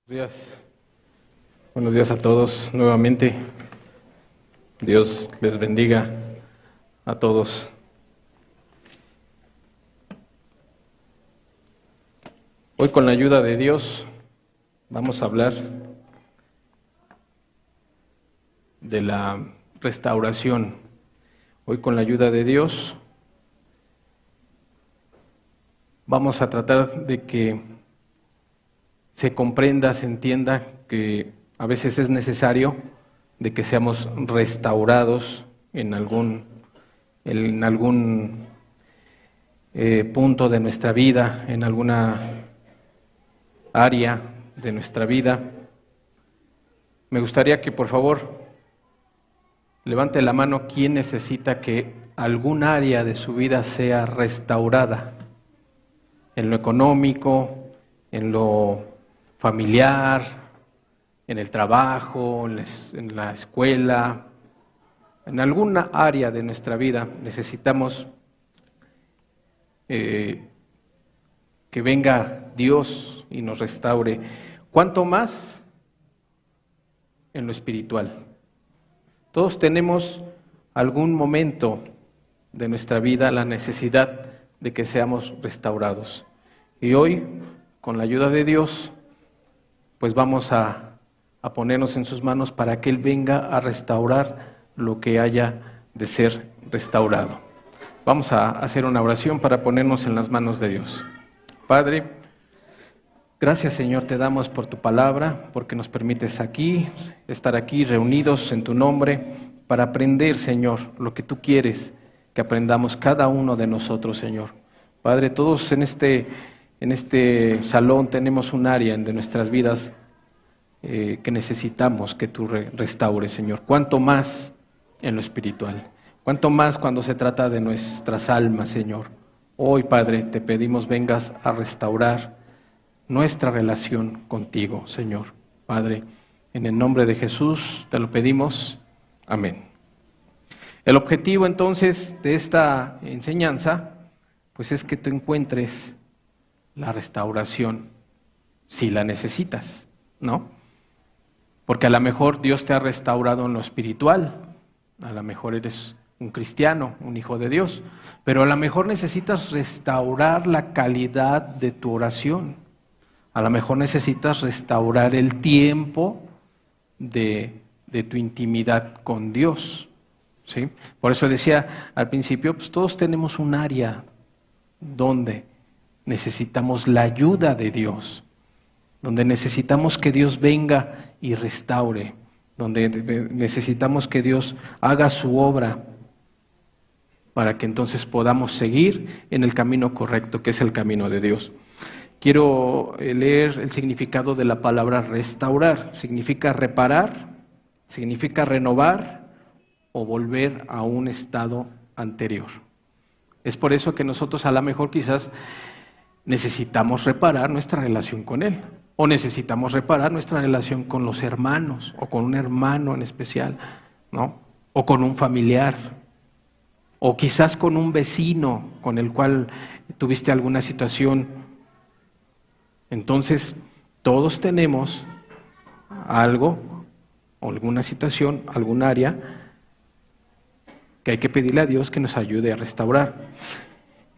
Días. Buenos días a todos nuevamente. Dios les bendiga a todos. Hoy, con la ayuda de Dios, vamos a hablar de la restauración. Hoy, con la ayuda de Dios, vamos a tratar de que se comprenda, se entienda que a veces es necesario de que seamos restaurados en algún punto de nuestra vida, en alguna área de nuestra vida. Me gustaría que, por favor, levante la mano quien necesita que algún área de su vida sea restaurada, en lo económico, en lo familiar, en el trabajo, en la escuela, en alguna área de nuestra vida necesitamos que venga Dios y nos restaure. ¿Cuánto más en lo espiritual? Todos tenemos algún momento de nuestra vida la necesidad de que seamos restaurados. Y hoy, con la ayuda de Dios, pues vamos a ponernos en sus manos para que Él venga a restaurar lo que haya de ser restaurado. Vamos a hacer una oración para ponernos en las manos de Dios. Padre, gracias, Señor, te damos por tu palabra, porque nos permites estar aquí reunidos en tu nombre para aprender, Señor, lo que tú quieres que aprendamos cada uno de nosotros, Señor. Padre, todos en este salón tenemos un área de nuestras vidas que necesitamos que tú restaures, Señor. Cuánto más en lo espiritual, cuánto más cuando se trata de nuestras almas, Señor. Hoy, Padre, te pedimos vengas a restaurar nuestra relación contigo, Señor. Padre, en el nombre de Jesús te lo pedimos. Amén. El objetivo entonces de esta enseñanza, pues es que tú encuentres la restauración, si la necesitas, ¿no? Porque a lo mejor Dios te ha restaurado en lo espiritual, a lo mejor eres un cristiano, un hijo de Dios, pero a lo mejor necesitas restaurar la calidad de tu oración, a lo mejor necesitas restaurar el tiempo de tu intimidad con Dios, ¿sí? Por eso decía al principio, pues todos tenemos un área donde necesitamos la ayuda de Dios, donde necesitamos que Dios venga y restaure, donde necesitamos que Dios haga su obra para que entonces podamos seguir en el camino correcto, que es el camino de Dios. Quiero leer el significado de la palabra restaurar. Significa reparar, significa renovar o volver a un estado anterior. Es por eso que nosotros a lo mejor quizás necesitamos reparar nuestra relación con Él, o necesitamos reparar nuestra relación con los hermanos, o con un hermano en especial, ¿no? O con un familiar, o quizás con un vecino con el cual tuviste alguna situación. Entonces, todos tenemos algo, o alguna situación, algún área que hay que pedirle a Dios que nos ayude a restaurar.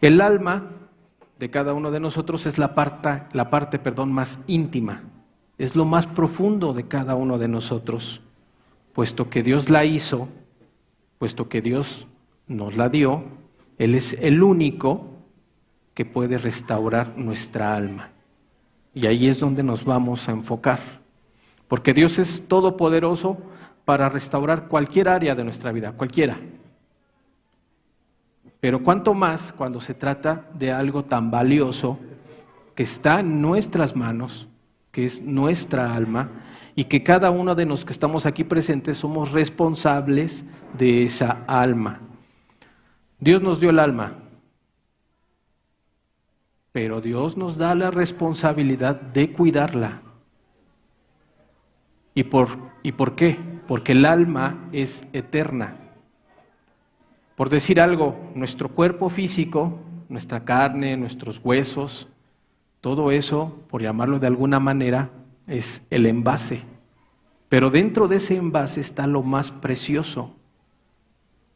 El alma de cada uno de nosotros es la parte más íntima, es lo más profundo de cada uno de nosotros, puesto que Dios la hizo, puesto que Dios nos la dio, Él es el único que puede restaurar nuestra alma. Y ahí es donde nos vamos a enfocar, porque Dios es todopoderoso para restaurar cualquier área de nuestra vida, cualquiera. Pero cuánto más cuando se trata de algo tan valioso que está en nuestras manos, que es nuestra alma, y que cada uno de los que estamos aquí presentes somos responsables de esa alma. Dios nos dio el alma, pero Dios nos da la responsabilidad de cuidarla. ¿Y por qué? Porque el alma es eterna. Por decir algo, nuestro cuerpo físico, nuestra carne, nuestros huesos, todo eso, por llamarlo de alguna manera, es el envase. Pero dentro de ese envase está lo más precioso.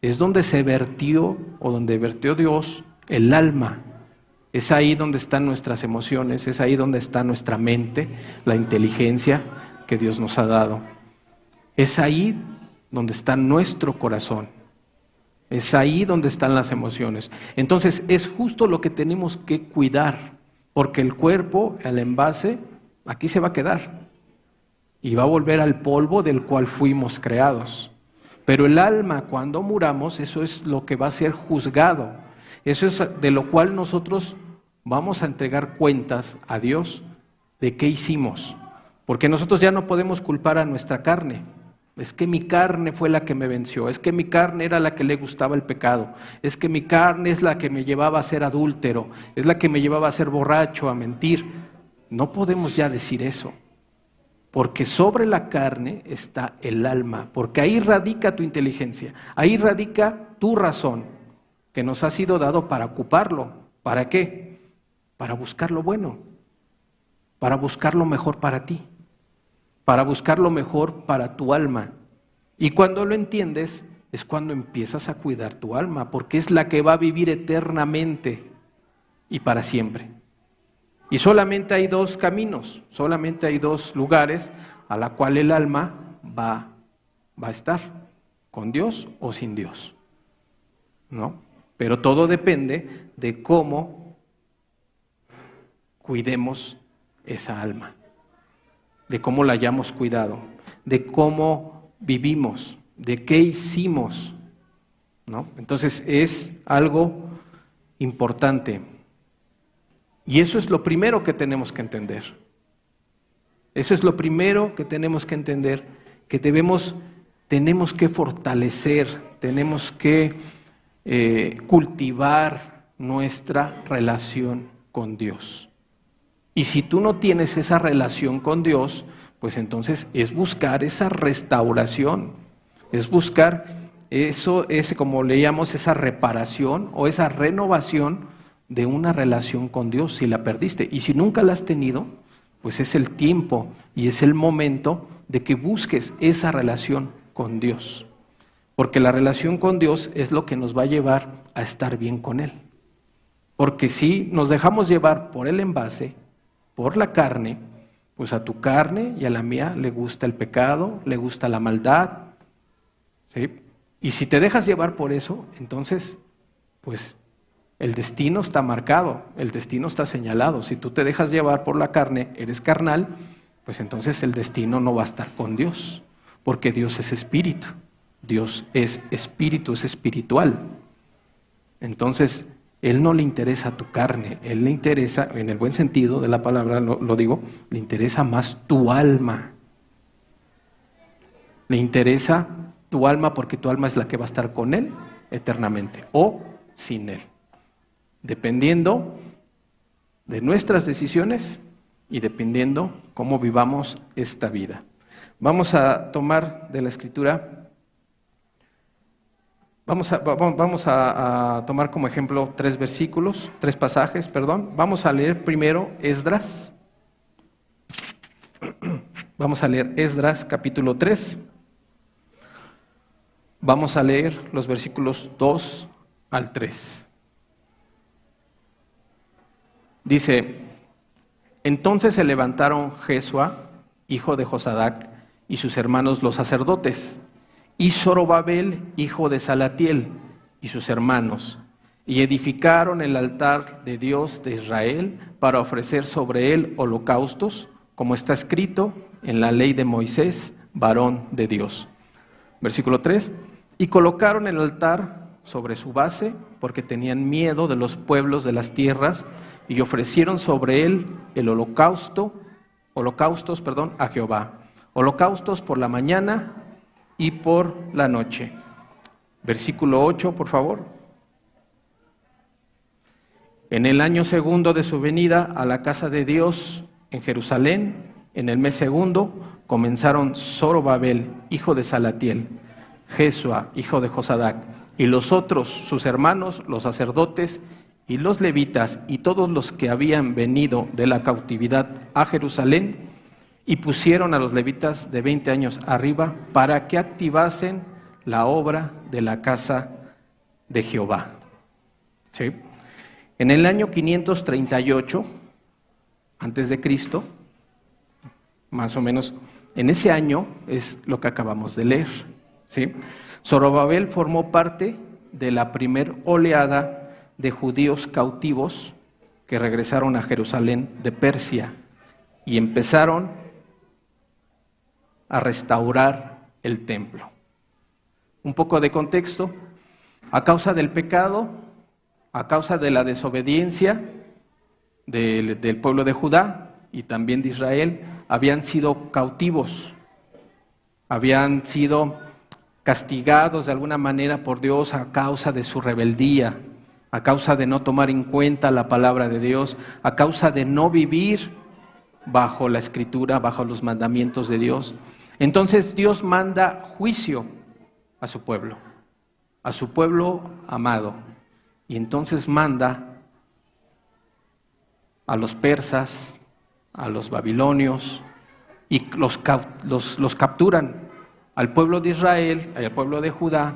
Es donde se vertió o donde vertió Dios el alma. Es ahí donde están nuestras emociones, es ahí donde está nuestra mente, la inteligencia que Dios nos ha dado. Es ahí donde está nuestro corazón. Es ahí donde están las emociones. Entonces es justo lo que tenemos que cuidar, porque el cuerpo, el envase, aquí se va a quedar y va a volver al polvo del cual fuimos creados. Pero el alma, cuando muramos, eso es lo que va a ser juzgado. Eso es de lo cual nosotros vamos a entregar cuentas a Dios de qué hicimos. Porque nosotros ya no podemos culpar a nuestra carne. Es que mi carne fue la que me venció, es que mi carne era la que le gustaba el pecado, es que mi carne es la que me llevaba a ser adúltero, es la que me llevaba a ser borracho, a mentir. No podemos ya decir eso, porque sobre la carne está el alma, porque ahí radica tu inteligencia, ahí radica tu razón, que nos ha sido dado para ocuparlo. ¿Para qué? Para buscar lo bueno, para buscar lo mejor para ti, para buscar lo mejor para tu alma. Y cuando lo entiendes, es cuando empiezas a cuidar tu alma, porque es la que va a vivir eternamente y para siempre. Y solamente hay dos caminos, solamente hay dos lugares a la cual el alma va a estar, con Dios o sin Dios, ¿no? Pero todo depende de cómo cuidemos esa alma, de cómo la hayamos cuidado, de cómo vivimos, de qué hicimos, ¿no? Entonces es algo importante. Y eso es lo primero que tenemos que entender. Eso es lo primero que tenemos que entender, que tenemos que fortalecer, tenemos que cultivar nuestra relación con Dios. Y si tú no tienes esa relación con Dios, pues entonces es buscar esa restauración, es buscar eso, como leíamos, esa reparación o esa renovación de una relación con Dios, si la perdiste. Y si nunca la has tenido, pues es el tiempo y es el momento de que busques esa relación con Dios. Porque la relación con Dios es lo que nos va a llevar a estar bien con Él. Porque si nos dejamos llevar por el envase, por la carne, pues a tu carne y a la mía le gusta el pecado, le gusta la maldad, ¿sí? Y si te dejas llevar por eso, entonces, pues el destino está marcado, el destino está señalado. Si tú te dejas llevar por la carne, eres carnal, pues entonces el destino no va a estar con Dios, porque Dios es espíritu, Dios es espíritu, es espiritual. Entonces, Él no le interesa tu carne, Él le interesa, en el buen sentido de la palabra lo digo, le interesa más tu alma. Le interesa tu alma porque tu alma es la que va a estar con Él eternamente o sin Él, dependiendo de nuestras decisiones y dependiendo cómo vivamos esta vida. Vamos a tomar de la Escritura. Vamos a tomar como ejemplo tres pasajes. Vamos a leer primero Esdras. Vamos a leer Esdras capítulo 3. Vamos a leer los versículos 2 al 3. Dice: entonces se levantaron Jesua, hijo de Josadac, y sus hermanos los sacerdotes, y Zorobabel, hijo de Salatiel, y sus hermanos, y edificaron el altar de Dios de Israel para ofrecer sobre él holocaustos, como está escrito en la ley de Moisés, varón de Dios. Versículo 3, y colocaron el altar sobre su base, porque tenían miedo de los pueblos de las tierras, y ofrecieron sobre él el holocaustos a Jehová, holocaustos por la mañana y por la noche. Versículo 8, por favor. En el año segundo de su venida a la casa de Dios en Jerusalén, en el mes segundo, comenzaron Zorobabel, hijo de Salatiel, Jesua, hijo de Josadac, y los otros, sus hermanos, los sacerdotes y los levitas, y todos los que habían venido de la cautividad a Jerusalén, y pusieron a los levitas de 20 años arriba para que activasen la obra de la casa de Jehová. ¿Sí? En el año 538 antes de Cristo, más o menos en ese año es lo que acabamos de leer, ¿sí? Zorobabel formó parte de la primer oleada de judíos cautivos que regresaron a Jerusalén de Persia y empezaron a restaurar el templo. Un poco de contexto: a causa del pecado, a causa de la desobediencia del pueblo de Judá y también de Israel, habían sido cautivos, habían sido castigados de alguna manera por Dios a causa de su rebeldía, a causa de no tomar en cuenta la palabra de Dios, a causa de no vivir bajo la Escritura, bajo los mandamientos de Dios. Entonces Dios manda juicio a su pueblo amado, y entonces manda a los persas, a los babilonios, y los capturan. Al pueblo de Israel, al pueblo de Judá,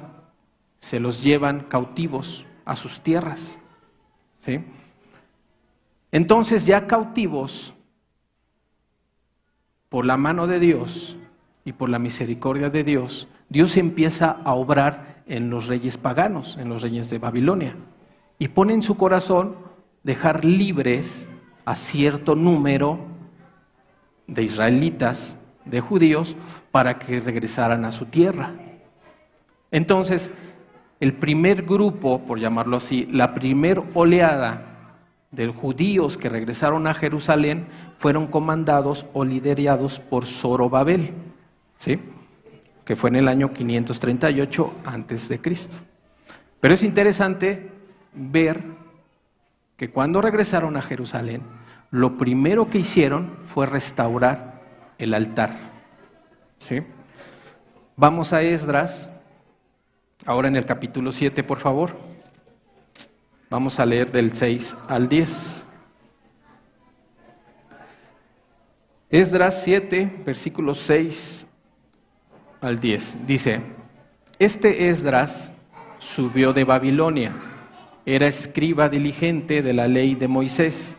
se los llevan cautivos a sus tierras, ¿sí? Entonces, ya cautivos, por la mano de Dios y por la misericordia de Dios, Dios empieza a obrar en los reyes paganos, en los reyes de Babilonia, y pone en su corazón dejar libres a cierto número de israelitas, de judíos, para que regresaran a su tierra. Entonces, el primer grupo, por llamarlo así, la primer oleada de judíos que regresaron a Jerusalén fueron comandados o liderados por Zorobabel, ¿sí? Que fue en el año 538 antes de Cristo. Pero es interesante ver que cuando regresaron a Jerusalén, lo primero que hicieron fue restaurar el altar, ¿sí? Vamos a Esdras, ahora en el capítulo 7, por favor. Vamos a leer del 6 al 10. Esdras 7, versículos 6 al 10. Dice: Este Esdras subió de Babilonia, era escriba diligente de la ley de Moisés,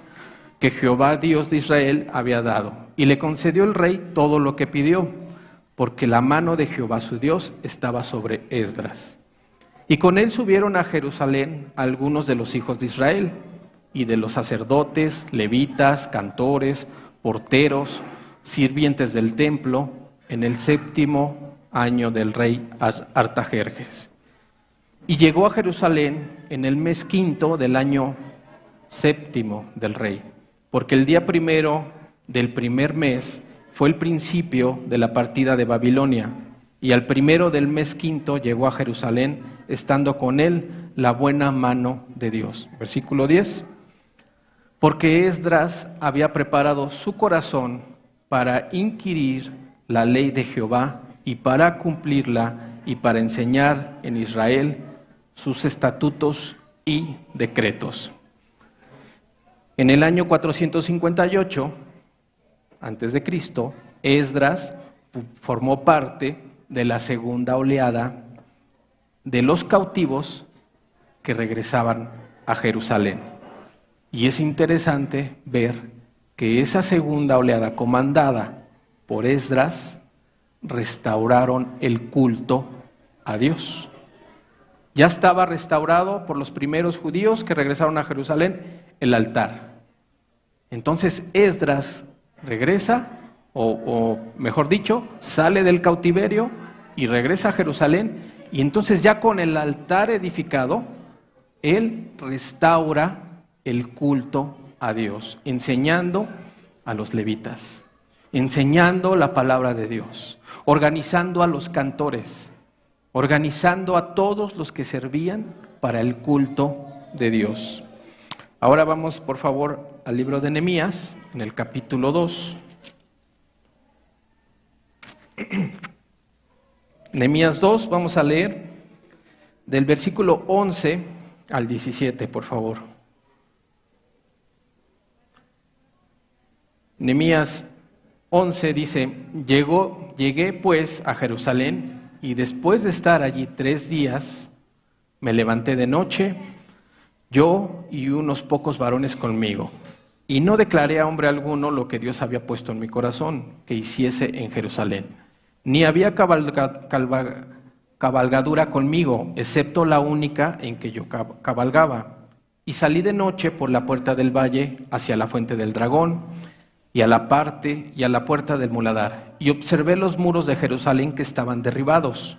que Jehová Dios de Israel había dado, y le concedió el rey todo lo que pidió, porque la mano de Jehová su Dios estaba sobre Esdras. Y con él subieron a Jerusalén algunos de los hijos de Israel, y de los sacerdotes, levitas, cantores, porteros, sirvientes del templo, en el 7º año del rey Artajerjes. Y llegó a Jerusalén en el mes 5 del año 7 del rey, porque el día 1 del primer mes fue el principio de la partida de Babilonia, y al 1 del mes 5 llegó a Jerusalén, estando con él la buena mano de Dios. Versículo 10. Porque Esdras había preparado su corazón para inquirir la ley de Jehová y para cumplirla y para enseñar en Israel sus estatutos y decretos. En el año 458 antes de Cristo, Esdras formó parte de la segunda oleada de los cautivos que regresaban a Jerusalén. Y es interesante ver que esa segunda oleada comandada por Esdras restauraron el culto a Dios. Ya estaba restaurado por los primeros judíos que regresaron a Jerusalén el altar. Entonces Esdras regresa, o mejor dicho, sale del cautiverio y regresa a Jerusalén, y entonces ya con el altar edificado, él restaura el culto a Dios, enseñando a los levitas, enseñando la palabra de Dios, organizando a los cantores, organizando a todos los que servían para el culto de Dios. Ahora vamos, por favor, al libro de Nehemías, en el capítulo 2. Nehemías 2, vamos a leer del versículo 11 al 17, por favor. Nehemías 11 dice, llegué pues a Jerusalén y después de estar allí 3 días, me levanté de noche, yo y unos pocos varones conmigo, y no declaré a hombre alguno lo que Dios había puesto en mi corazón que hiciese en Jerusalén. Ni había cabalgadura conmigo, excepto la única en que yo cabalgaba. Y salí de noche por la puerta del valle hacia la fuente del dragón y a la puerta del muladar, y observé los muros de Jerusalén que estaban derribados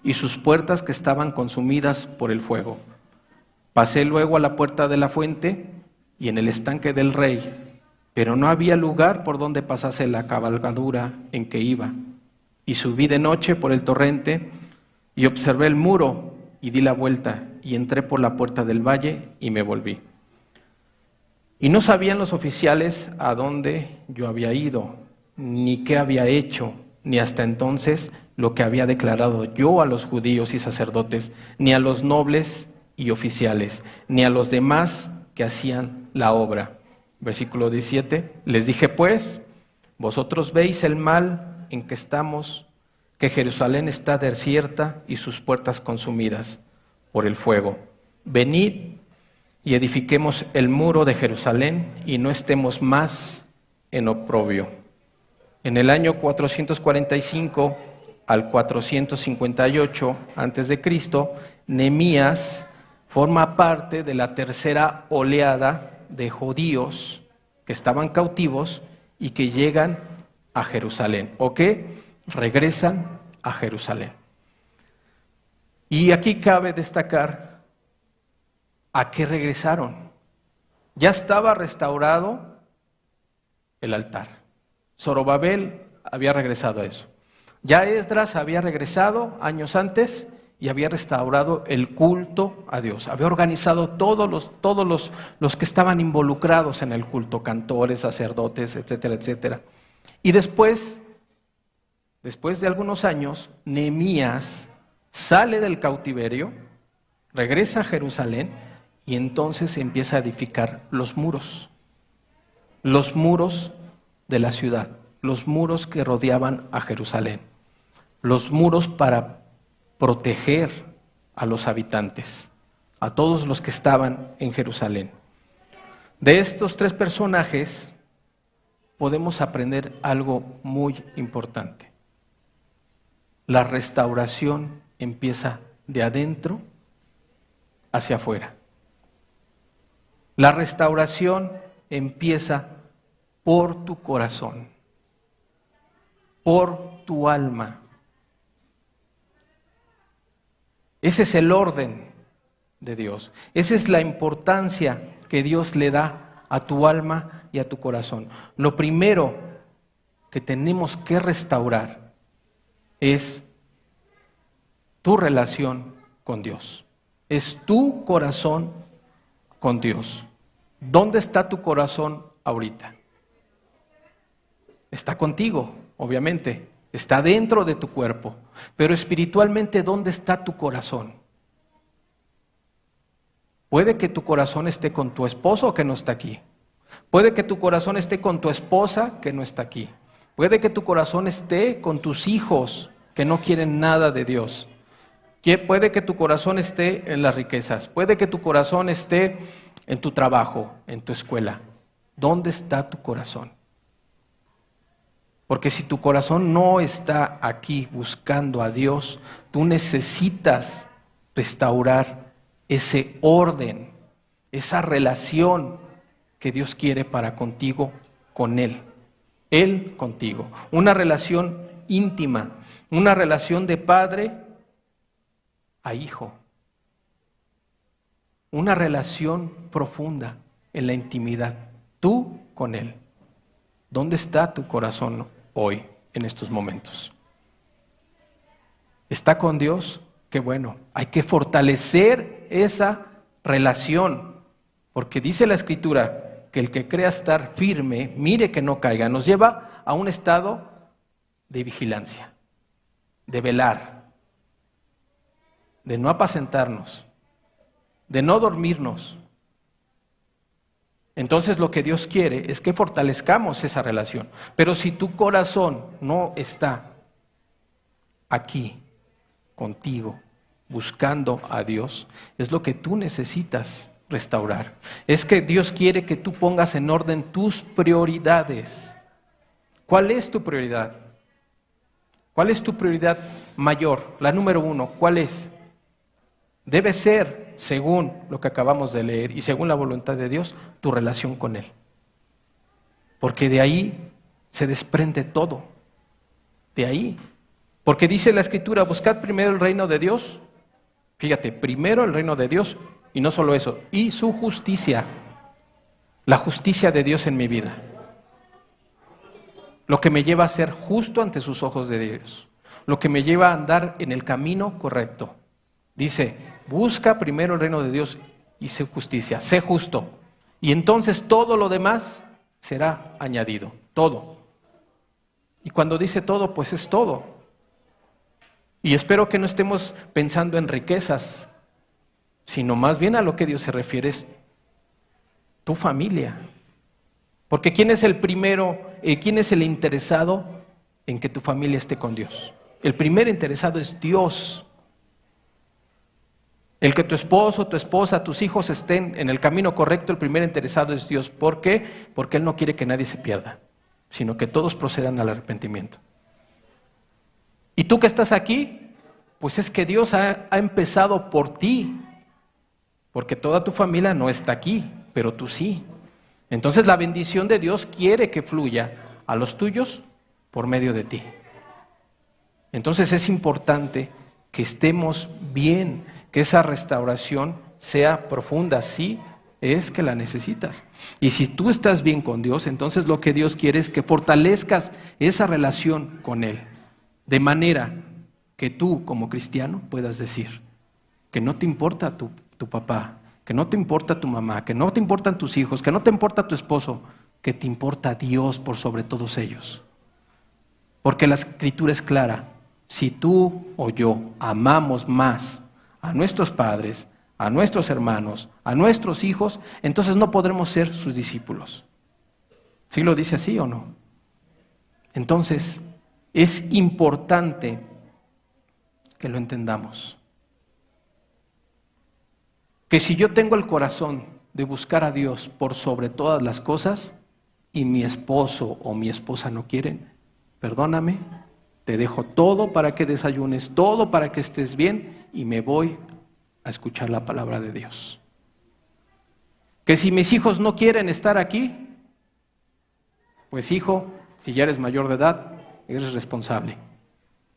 y sus puertas que estaban consumidas por el fuego. Pasé luego a la puerta de la fuente y en el estanque del rey, pero no había lugar por donde pasase la cabalgadura en que iba. Y subí de noche por el torrente y observé el muro y di la vuelta y entré por la puerta del valle y me volví. Y no sabían los oficiales a dónde yo había ido, ni qué había hecho, ni hasta entonces lo que había declarado yo a los judíos y sacerdotes, ni a los nobles y oficiales, ni a los demás que hacían la obra. Versículo 17, les dije pues, vosotros veis el mal en que estamos, que Jerusalén está desierta y sus puertas consumidas por el fuego. Venid y edifiquemos el muro de Jerusalén y no estemos más en oprobio. En el año 445 al 458 a.C., Nehemías forma parte de la tercera oleada de judíos que estaban cautivos y que llegan a Jerusalén, o que regresan a Jerusalén. Y aquí cabe destacar a qué regresaron. Ya estaba restaurado el altar. Zorobabel había regresado a eso. Ya Esdras había regresado años antes y había restaurado el culto a Dios. Había organizado todos los que estaban involucrados en el culto, cantores, sacerdotes, etcétera, etcétera. Y después de algunos años, Nehemías sale del cautiverio, regresa a Jerusalén y entonces empieza a edificar los muros de la ciudad, los muros que rodeaban a Jerusalén, los muros para proteger a los habitantes, a todos los que estaban en Jerusalén. De estos 3 personajes podemos aprender algo muy importante. La restauración empieza de adentro hacia afuera. La restauración empieza por tu corazón, por tu alma. Ese es el orden de Dios. Esa es la importancia que Dios le da a tu alma y a tu corazón. Lo primero que tenemos que restaurar es tu relación con Dios. Es tu corazón con Dios. ¿Dónde está tu corazón ahorita? Está contigo, obviamente. Está dentro de tu cuerpo. Pero espiritualmente, ¿dónde está tu corazón? Puede que tu corazón esté con tu esposo que no está aquí. Puede que tu corazón esté con tu esposa que no está aquí. Puede que tu corazón esté con tus hijos que no quieren nada de Dios. Puede que tu corazón esté en las riquezas. Puede que tu corazón esté en tu trabajo, en tu escuela. ¿Dónde está tu corazón? Porque si tu corazón no está aquí buscando a Dios, tú necesitas restaurar ese orden, esa relación que Dios quiere para contigo, con Él contigo. Una relación íntima, una relación de padre a hijo. Una relación profunda en la intimidad, tú con Él. ¿Dónde está tu corazón hoy, en estos momentos? ¿Está con Dios? Qué bueno. Hay que fortalecer esa relación, porque dice la Escritura que el que crea estar firme, mire que no caiga. Nos lleva a un estado de vigilancia, de velar, de no apacentarnos, de no dormirnos. Entonces lo que Dios quiere es que fortalezcamos esa relación. Pero si tu corazón no está aquí, contigo, buscando a Dios, es lo que tú necesitas restaurar. Es que Dios quiere que tú pongas en orden tus prioridades. ¿Cuál es tu prioridad? ¿Cuál es tu prioridad mayor? La número 1, ¿cuál es? Debe ser, según lo que acabamos de leer y según la voluntad de Dios, tu relación con Él. Porque de ahí se desprende todo. De ahí. Porque dice la Escritura, buscad primero el reino de Dios. Fíjate, primero el reino de Dios y no solo eso, y su justicia. La justicia de Dios en mi vida. Lo que me lleva a ser justo ante sus ojos de Dios. Lo que me lleva a andar en el camino correcto. Dice, busca primero el reino de Dios y su justicia, sé justo. Y entonces todo lo demás será añadido, todo. Y cuando dice todo, pues es todo. Y espero que no estemos pensando en riquezas, sino más bien a lo que Dios se refiere es tu familia. Porque ¿quién es el primero, quién es el interesado en que tu familia esté con Dios? El primer interesado es Dios. El que tu esposo, tu esposa, tus hijos estén en el camino correcto, el primer interesado es Dios. ¿Por qué? Porque Él no quiere que nadie se pierda, sino que todos procedan al arrepentimiento. ¿Y tú que estás aquí? Pues es que Dios ha empezado por ti, porque toda tu familia no está aquí, pero tú sí. Entonces la bendición de Dios quiere que fluya a los tuyos por medio de ti. Entonces es importante que estemos bien, que esa restauración sea profunda, sí, es que la necesitas. Y si tú estás bien con Dios, entonces lo que Dios quiere es que fortalezcas esa relación con Él, de manera que tú como cristiano puedas decir que no te importa tu papá, que no te importa tu mamá, que no te importan tus hijos, que no te importa tu esposo, que te importa Dios por sobre todos ellos. Porque la Escritura es clara, si tú o yo amamos más a nuestros padres, a nuestros hermanos, a nuestros hijos, entonces no podremos ser sus discípulos. ¿Sí lo dice así o no? Entonces, es importante que lo entendamos. Que si yo tengo el corazón de buscar a Dios por sobre todas las cosas y mi esposo o mi esposa no quieren, perdóname, te dejo todo para que desayunes, todo para que estés bien y me voy a escuchar la palabra de Dios. Que si mis hijos no quieren estar aquí, pues hijo, si ya eres mayor de edad, eres responsable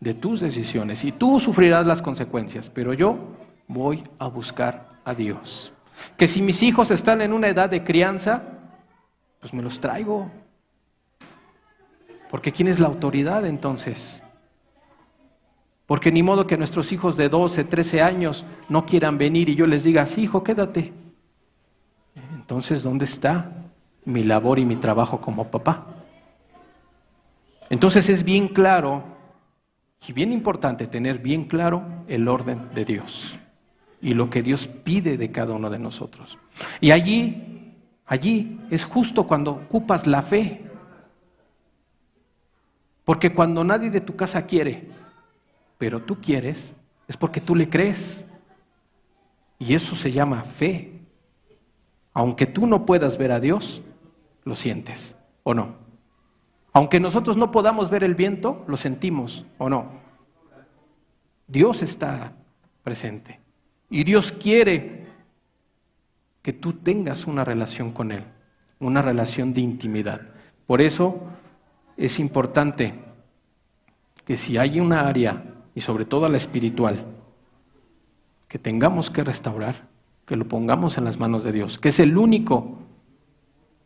de tus decisiones y tú sufrirás las consecuencias, pero yo voy a buscar a Dios. Que si mis hijos están en una edad de crianza, pues me los traigo. Porque ¿quién es la autoridad entonces? Porque ni modo que nuestros hijos de 12, 13 años no quieran venir y yo les diga, sí, hijo, quédate. Entonces, ¿dónde está mi labor y mi trabajo como papá? Entonces es bien claro y bien importante tener bien claro el orden de Dios y lo que Dios pide de cada uno de nosotros. Y allí es justo cuando ocupas la fe. Porque cuando nadie de tu casa quiere, pero tú quieres, es porque tú le crees. Y eso se llama fe. Aunque tú no puedas ver a Dios, lo sientes, ¿o no? Aunque nosotros no podamos ver el viento, lo sentimos, ¿o no? Dios está presente. Y Dios quiere que tú tengas una relación con Él, una relación de intimidad. Por eso es importante que si hay una área, y sobre todo la espiritual, que tengamos que restaurar, que lo pongamos en las manos de Dios, que es el único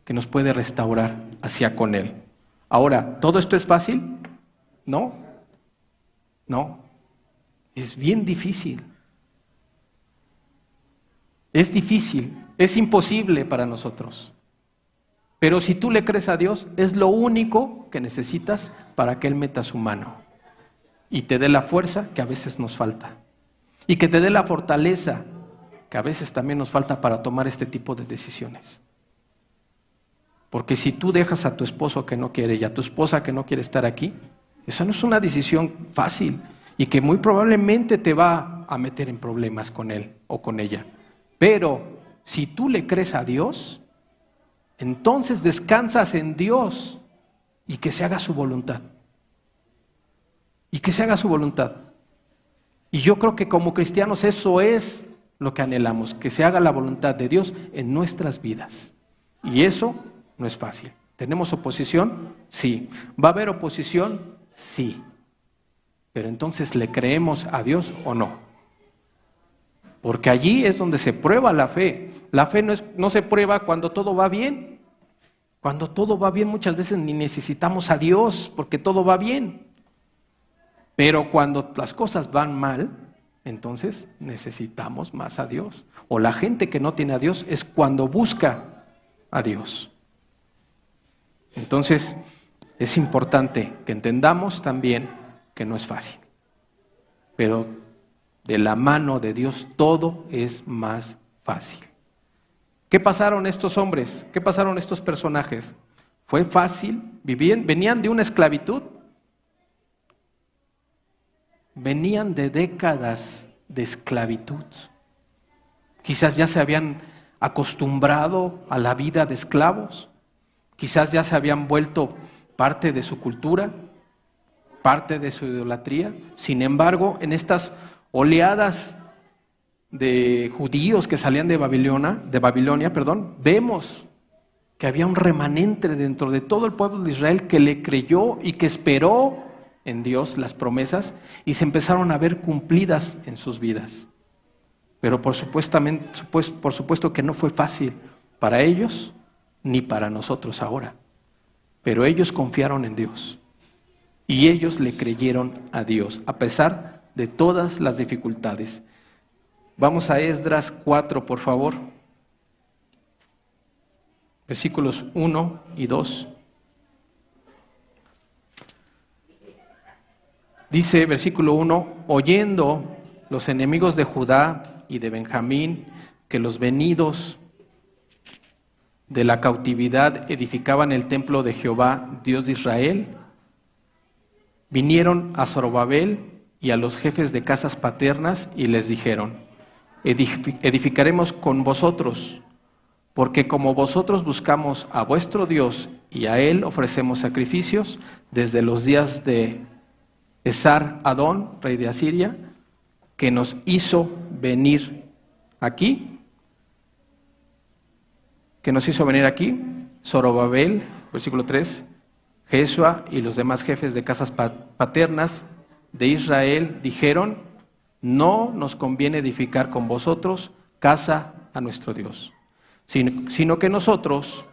que nos puede restaurar hacia con Él. Ahora, ¿todo esto es fácil? No, no, es bien difícil. Es difícil, es imposible para nosotros. Pero si tú le crees a Dios, es lo único que necesitas para que Él meta su mano y te dé la fuerza que a veces nos falta. Y que te dé la fortaleza que a veces también nos falta para tomar este tipo de decisiones. Porque si tú dejas a tu esposo que no quiere y a tu esposa que no quiere estar aquí, eso no es una decisión fácil y que muy probablemente te va a meter en problemas con él o con ella. Pero si tú le crees a Dios, entonces descansas en Dios y que se haga su voluntad. Y que se haga su voluntad. Y yo creo que como cristianos eso es lo que anhelamos, que se haga la voluntad de Dios en nuestras vidas. Y eso no es fácil. ¿Tenemos oposición? Sí. ¿Va a haber oposición? Sí. Pero entonces, ¿le creemos a Dios o no? Porque allí es donde se prueba la fe. La fe no se prueba cuando todo va bien. Cuando todo va bien muchas veces ni necesitamos a Dios porque todo va bien. Pero cuando las cosas van mal, entonces necesitamos más a Dios. O la gente que no tiene a Dios es cuando busca a Dios. Entonces es importante que entendamos también que no es fácil. Pero de la mano de Dios todo es más fácil. ¿Qué pasaron estos hombres? ¿Qué pasaron estos personajes? ¿Fue fácil? ¿Venían de una esclavitud? Venían de décadas de esclavitud. Quizás ya se habían acostumbrado a la vida de esclavos. Quizás ya se habían vuelto parte de su cultura, parte de su idolatría. Sin embargo, en estas oleadas de judíos que salían de Babilonia, vemos que había un remanente dentro de todo el pueblo de Israel que le creyó y que esperó en Dios las promesas y se empezaron a ver cumplidas en sus vidas. Pero por supuesto que no fue fácil para ellos ni para nosotros ahora. Pero ellos confiaron en Dios y ellos le creyeron a Dios a pesar de todas las dificultades. Vamos a Esdras 4, por favor. Versículos 1 y 2. Dice, versículo 1, oyendo los enemigos de Judá y de Benjamín que los venidos de la cautividad edificaban el templo de Jehová, Dios de Israel, vinieron a Zorobabel y a los jefes de casas paternas y les dijeron, edificaremos con vosotros, porque como vosotros buscamos a vuestro Dios y a Él ofrecemos sacrificios desde los días de Esar-Adón, rey de Asiria, que nos hizo venir aquí, Zorobabel, versículo 3, Jesua y los demás jefes de casas paternas de Israel dijeron, no nos conviene edificar con vosotros casa a nuestro Dios, sino que nosotros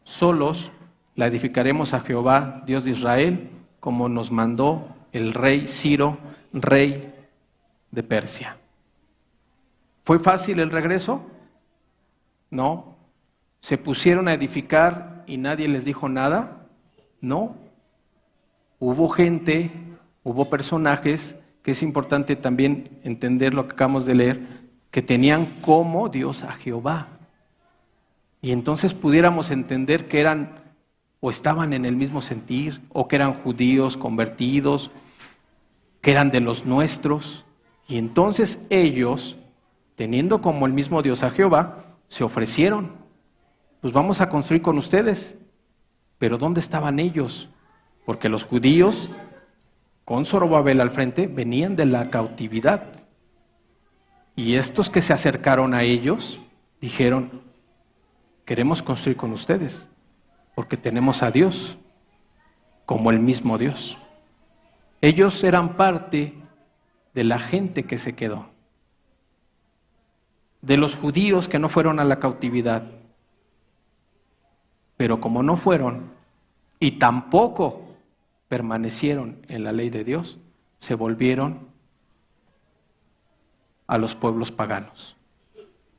solos la edificaremos a Jehová, Dios de Israel, como nos mandó el rey Ciro, rey de Persia. ¿Fue fácil el regreso? No. ¿Se pusieron a edificar y nadie les dijo nada? No. Hubo gente, hubo personajes, que es importante también entender lo que acabamos de leer, que tenían como Dios a Jehová. Y entonces pudiéramos entender que eran o estaban en el mismo sentir, o que eran judíos convertidos, que eran de los nuestros. Y entonces ellos, teniendo como el mismo Dios a Jehová, se ofrecieron. Pues vamos a construir con ustedes. Pero ¿dónde estaban ellos? Porque los judíos, con Zorobabel al frente, venían de la cautividad. Y estos que se acercaron a ellos, dijeron, queremos construir con ustedes, porque tenemos a Dios, como el mismo Dios. Ellos eran parte de la gente que se quedó, de los judíos que no fueron a la cautividad. Pero como no fueron y tampoco permanecieron en la ley de Dios, se volvieron a los pueblos paganos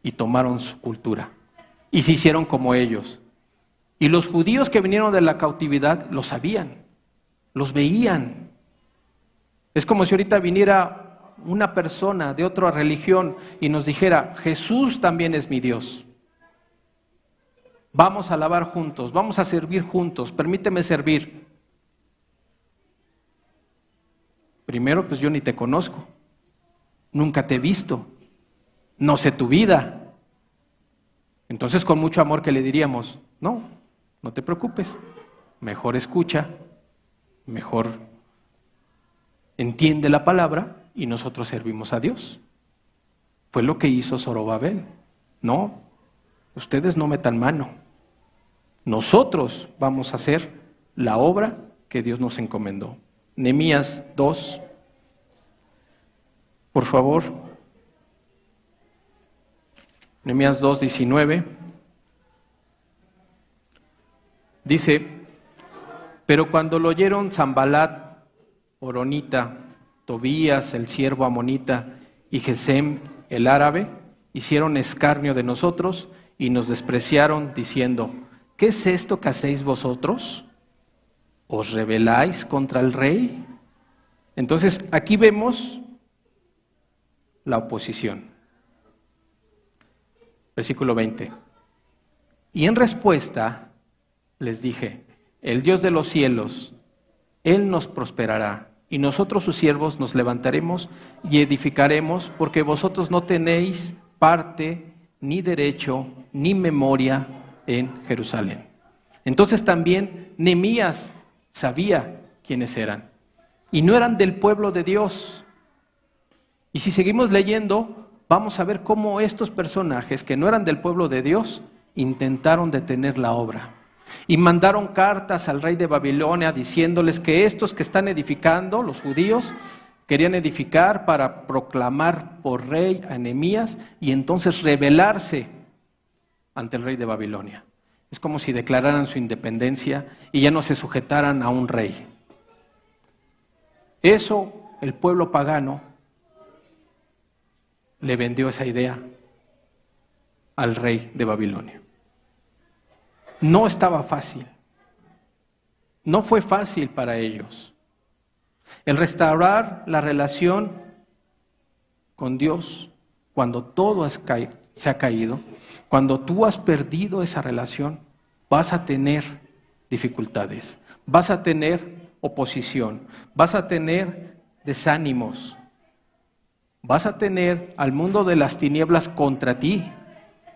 y tomaron su cultura y se hicieron como ellos. Y los judíos que vinieron de la cautividad lo sabían, los veían. Es como si ahorita viniera una persona de otra religión y nos dijera, Jesús también es mi Dios. Vamos a alabar juntos, vamos a servir juntos, permíteme servir. Primero, pues yo ni te conozco, nunca te he visto, no sé tu vida. Entonces con mucho amor que le diríamos, no te preocupes, mejor escucha, mejor entiende la palabra y nosotros servimos a Dios. Fue lo que hizo Zorobabel. No, ustedes no metan mano. Nosotros vamos a hacer la obra que Dios nos encomendó. Nehemías 2, por favor. Nehemías 2:19. Dice, pero cuando lo oyeron Sanbalat, Horonita, Tobías, el siervo amonita, y Gesem, el árabe, hicieron escarnio de nosotros y nos despreciaron, diciendo, ¿qué es esto que hacéis vosotros? ¿Os rebeláis contra el rey? Entonces, aquí vemos la oposición. Versículo 20. Y en respuesta les dije, el Dios de los cielos, Él nos prosperará, y nosotros sus siervos nos levantaremos y edificaremos, porque vosotros no tenéis parte, ni derecho, ni memoria en Jerusalén. Entonces también Nehemías sabía quiénes eran, y no eran del pueblo de Dios. Y si seguimos leyendo, vamos a ver cómo estos personajes que no eran del pueblo de Dios intentaron detener la obra. Y mandaron cartas al rey de Babilonia diciéndoles que estos que están edificando, los judíos, querían edificar para proclamar por rey a Nehemías y entonces rebelarse ante el rey de Babilonia. Es como si declararan su independencia y ya no se sujetaran a un rey. Eso el pueblo pagano le vendió esa idea al rey de Babilonia. No estaba fácil, no fue fácil para ellos. El restaurar la relación con Dios cuando todo se ha caído, cuando tú has perdido esa relación, vas a tener dificultades, vas a tener oposición, vas a tener desánimos, vas a tener al mundo de las tinieblas contra ti,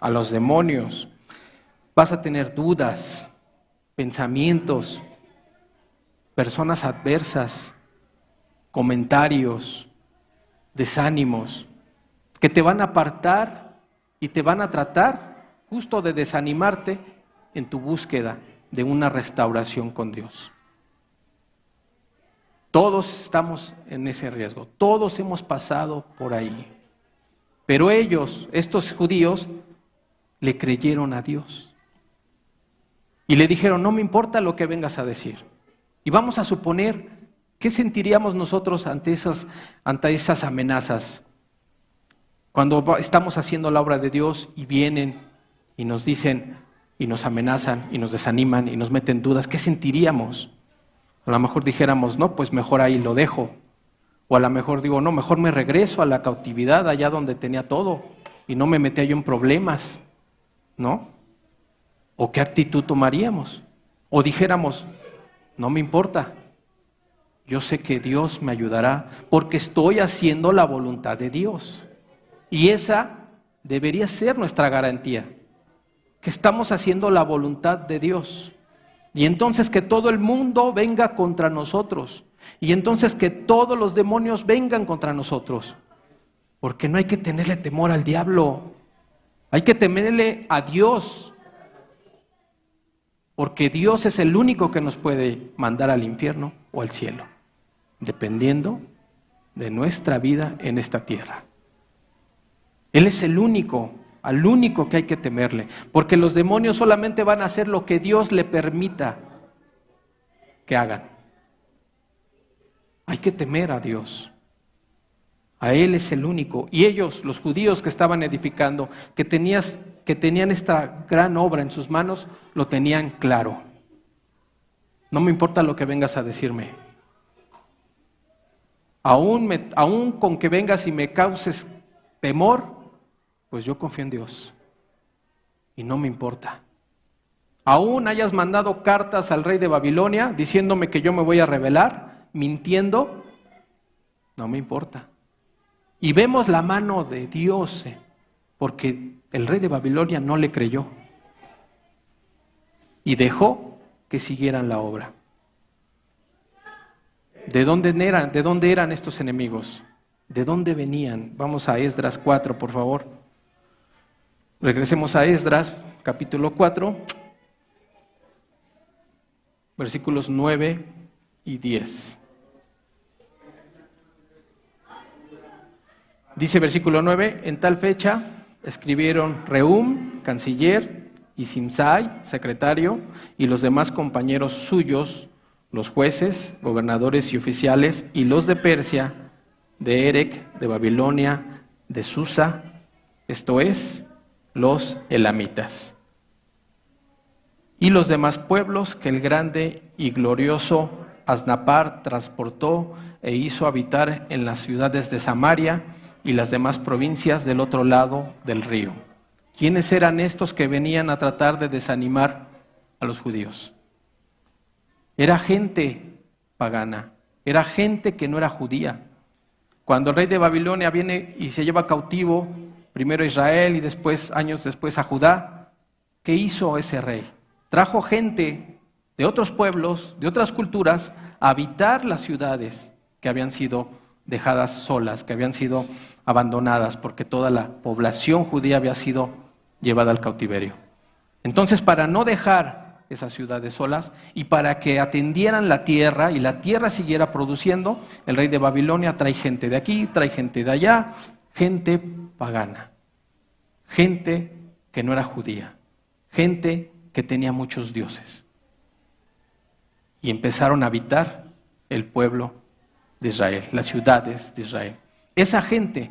a los demonios. Vas a tener dudas, pensamientos, personas adversas, comentarios, desánimos, que te van a apartar y te van a tratar justo de desanimarte en tu búsqueda de una restauración con Dios. Todos estamos en ese riesgo, todos hemos pasado por ahí. Pero ellos, estos judíos, le creyeron a Dios. Y le dijeron, no me importa lo que vengas a decir. Y vamos a suponer, ¿qué sentiríamos nosotros ante esas amenazas? Cuando estamos haciendo la obra de Dios y vienen y nos dicen, y nos amenazan, y nos desaniman, y nos meten dudas, ¿qué sentiríamos? A lo mejor dijéramos, no, pues mejor ahí lo dejo. O a lo mejor digo, no, mejor me regreso a la cautividad, allá donde tenía todo, y no me metía yo en problemas, ¿no? ¿O qué actitud tomaríamos? O dijéramos, no me importa, yo sé que Dios me ayudará porque estoy haciendo la voluntad de Dios. Y esa debería ser nuestra garantía, que estamos haciendo la voluntad de Dios. Y entonces que todo el mundo venga contra nosotros. Y entonces que todos los demonios vengan contra nosotros. Porque no hay que tenerle temor al diablo, hay que temerle a Dios. Porque Dios es el único que nos puede mandar al infierno o al cielo, dependiendo de nuestra vida en esta tierra. Él es el único, al único que hay que temerle, porque los demonios solamente van a hacer lo que Dios le permita que hagan. Hay que temer a Dios. A Él es el único. Y ellos, los judíos que estaban edificando, que tenían esta gran obra en sus manos, lo tenían claro. No me importa lo que vengas a decirme. Aún con que vengas y me causes temor, pues yo confío en Dios. Y no me importa. Aún hayas mandado cartas al rey de Babilonia diciéndome que yo me voy a rebelar, mintiendo, no me importa. Y vemos la mano de Dios, porque el rey de Babilonia no le creyó y dejó que siguieran la obra. ¿De dónde eran estos enemigos? ¿De dónde venían? Vamos a Esdras 4, por favor. Regresemos a Esdras, capítulo 4, versículos 9 y 10. Dice versículo 9, en tal fecha escribieron Rehum, canciller, y Simsai, secretario, y los demás compañeros suyos, los jueces, gobernadores y oficiales, y los de Persia, de Erec, de Babilonia, de Susa, esto es, los elamitas, y los demás pueblos que el grande y glorioso Asnapar transportó e hizo habitar en las ciudades de Samaria y las demás provincias del otro lado del río. ¿Quiénes eran estos que venían a tratar de desanimar a los judíos? Era gente pagana, era gente que no era judía. Cuando el rey de Babilonia viene y se lleva cautivo, primero a Israel y después, años después, a Judá, ¿qué hizo ese rey? Trajo gente de otros pueblos, de otras culturas, a habitar las ciudades que habían sido dejadas solas, que habían sido abandonadas, porque toda la población judía había sido llevada al cautiverio. Entonces, para no dejar esas ciudades solas y para que atendieran la tierra y la tierra siguiera produciendo, el rey de Babilonia trae gente de aquí, trae gente de allá, gente pagana, gente que no era judía, gente que tenía muchos dioses. Y empezaron a habitar el pueblo de Israel, las ciudades de Israel. Esa gente,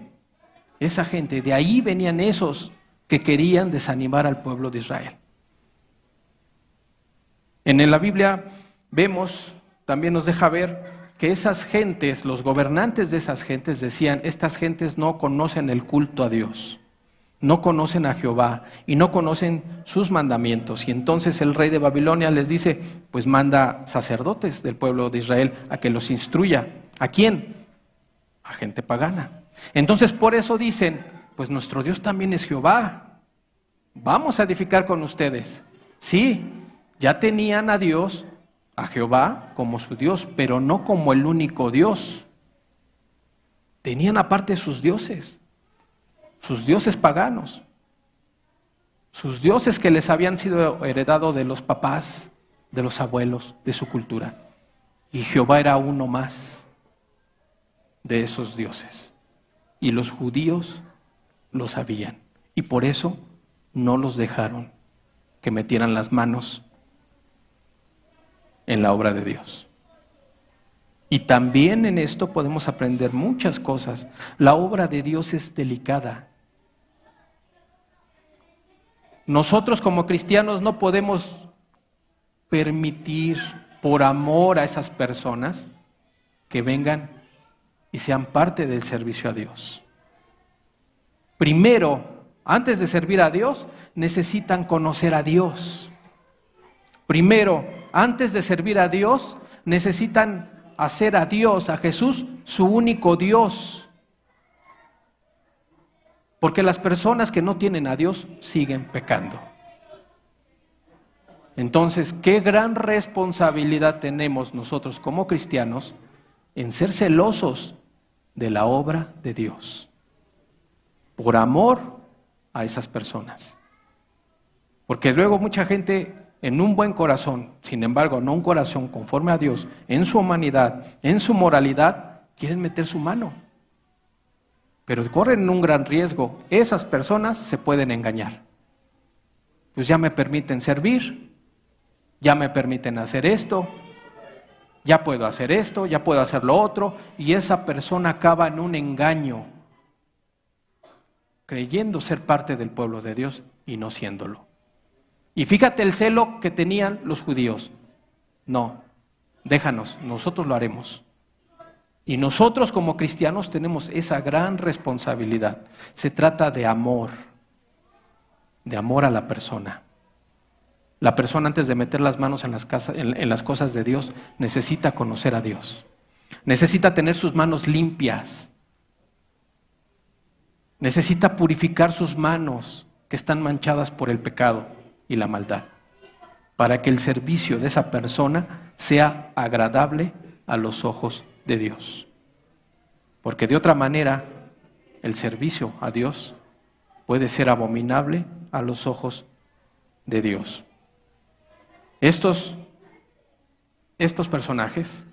de ahí venían esos que querían desanimar al pueblo de Israel. En la Biblia vemos, también nos deja ver que esas gentes, los gobernantes de esas gentes decían, estas gentes no conocen el culto a Dios, no conocen a Jehová y no conocen sus mandamientos. Y entonces el rey de Babilonia les dice, pues manda sacerdotes del pueblo de Israel a que los instruya. ¿A quién? A gente pagana. Entonces por eso dicen, pues nuestro Dios también es Jehová, vamos a edificar con ustedes. Sí, ya tenían a Dios, a Jehová, como su Dios, pero no como el único Dios. Tenían aparte sus dioses paganos, sus dioses que les habían sido heredados de los papás, de los abuelos, de su cultura. Y Jehová era uno más de esos dioses. Y los judíos lo sabían. Y por eso no los dejaron que metieran las manos en la obra de Dios. Y también en esto podemos aprender muchas cosas. La obra de Dios es delicada. Nosotros como cristianos no podemos permitir, por amor a esas personas, que vengan y sean parte del servicio a Dios. Primero, antes de servir a Dios, necesitan conocer a Dios. Primero, antes de servir a Dios, necesitan hacer a Dios, a Jesús, su único Dios. Porque las personas que no tienen a Dios siguen pecando. Entonces, qué gran responsabilidad tenemos nosotros como cristianos en ser celosos de la obra de Dios, por amor a esas personas. Porque luego mucha gente en un buen corazón, sin embargo, no un corazón conforme a Dios, en su humanidad, en su moralidad, quieren meter su mano. Pero corren un gran riesgo. Esas personas se pueden engañar. Pues ya me permiten servir, ya me permiten hacer esto, ya puedo hacer esto, ya puedo hacer lo otro, y esa persona acaba en un engaño, creyendo ser parte del pueblo de Dios y no siéndolo. Y fíjate el celo que tenían los judíos. No, déjanos, nosotros lo haremos. Y nosotros como cristianos tenemos esa gran responsabilidad. Se trata de amor a la persona. La persona, antes de meter las manos en las cosas de Dios, necesita conocer a Dios. Necesita tener sus manos limpias. Necesita purificar sus manos que están manchadas por el pecado y la maldad, para que el servicio de esa persona sea agradable a los ojos de Dios. Porque de otra manera, el servicio a Dios puede ser abominable a los ojos de Dios. Estos personajes